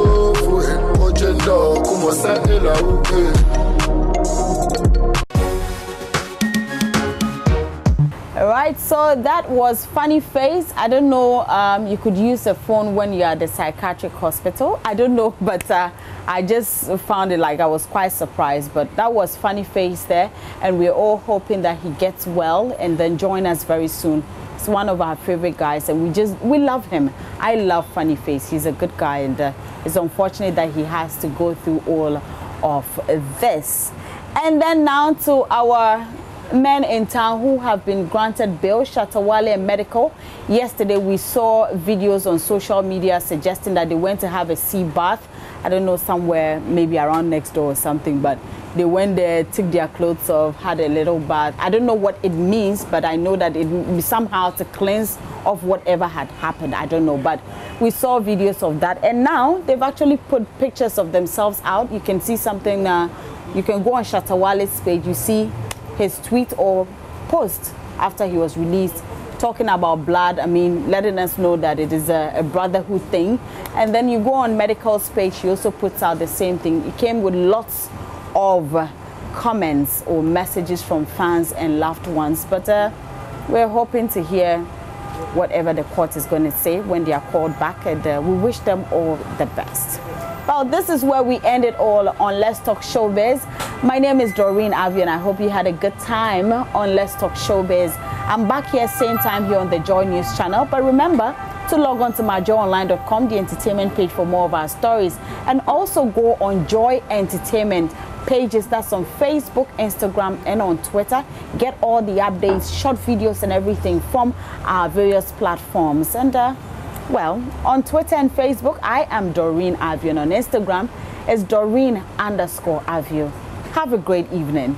Ojendo, Kumo Sakela Uke. Right, so that was Funny Face. I don't know, you could use a phone when you're at the psychiatric hospital. I don't know, but I just found it like I was quite surprised. But that was Funny Face there, and we're all hoping that he gets well and then join us very soon. He's one of our favorite guys, and we love him. I love Funny Face. He's a good guy, and it's unfortunate that he has to go through all of this. And then now to our men in town who have been granted bail, Shatawale and Medical. Yesterday we saw videos on social media suggesting that they went to have a sea bath. I don't know, somewhere maybe around next door or something, but they went there, took their clothes off, had a little bath. I don't know what it means, but I know that it was somehow to cleanse of whatever had happened. I don't know, but we saw videos of that. And now they've actually put pictures of themselves out. You can see something, you can go on Shatawale's page, you see his tweet or post after he was released, talking about blood, I mean, letting us know that it is a brotherhood thing. And then you go on Medical's page, he also puts out the same thing. It came with lots of comments or messages from fans and loved ones. But we're hoping to hear whatever the court is going to say when they are called back, and we wish them all the best. Well, this is where we end it all on Let's Talk Showbiz. My name is Doreen Avio, and I hope you had a good time on Let's Talk Showbiz. I'm back here same time here on the Joy News channel. But remember to log on to myjoyonline.com, the entertainment page, for more of our stories. And also go on Joy Entertainment pages. That's on Facebook, Instagram, and on Twitter. Get all the updates, short videos, and everything from our various platforms. And well, on Twitter and Facebook, I am Doreen Avio, and on Instagram, it's Doreen_Avio. Have a great evening.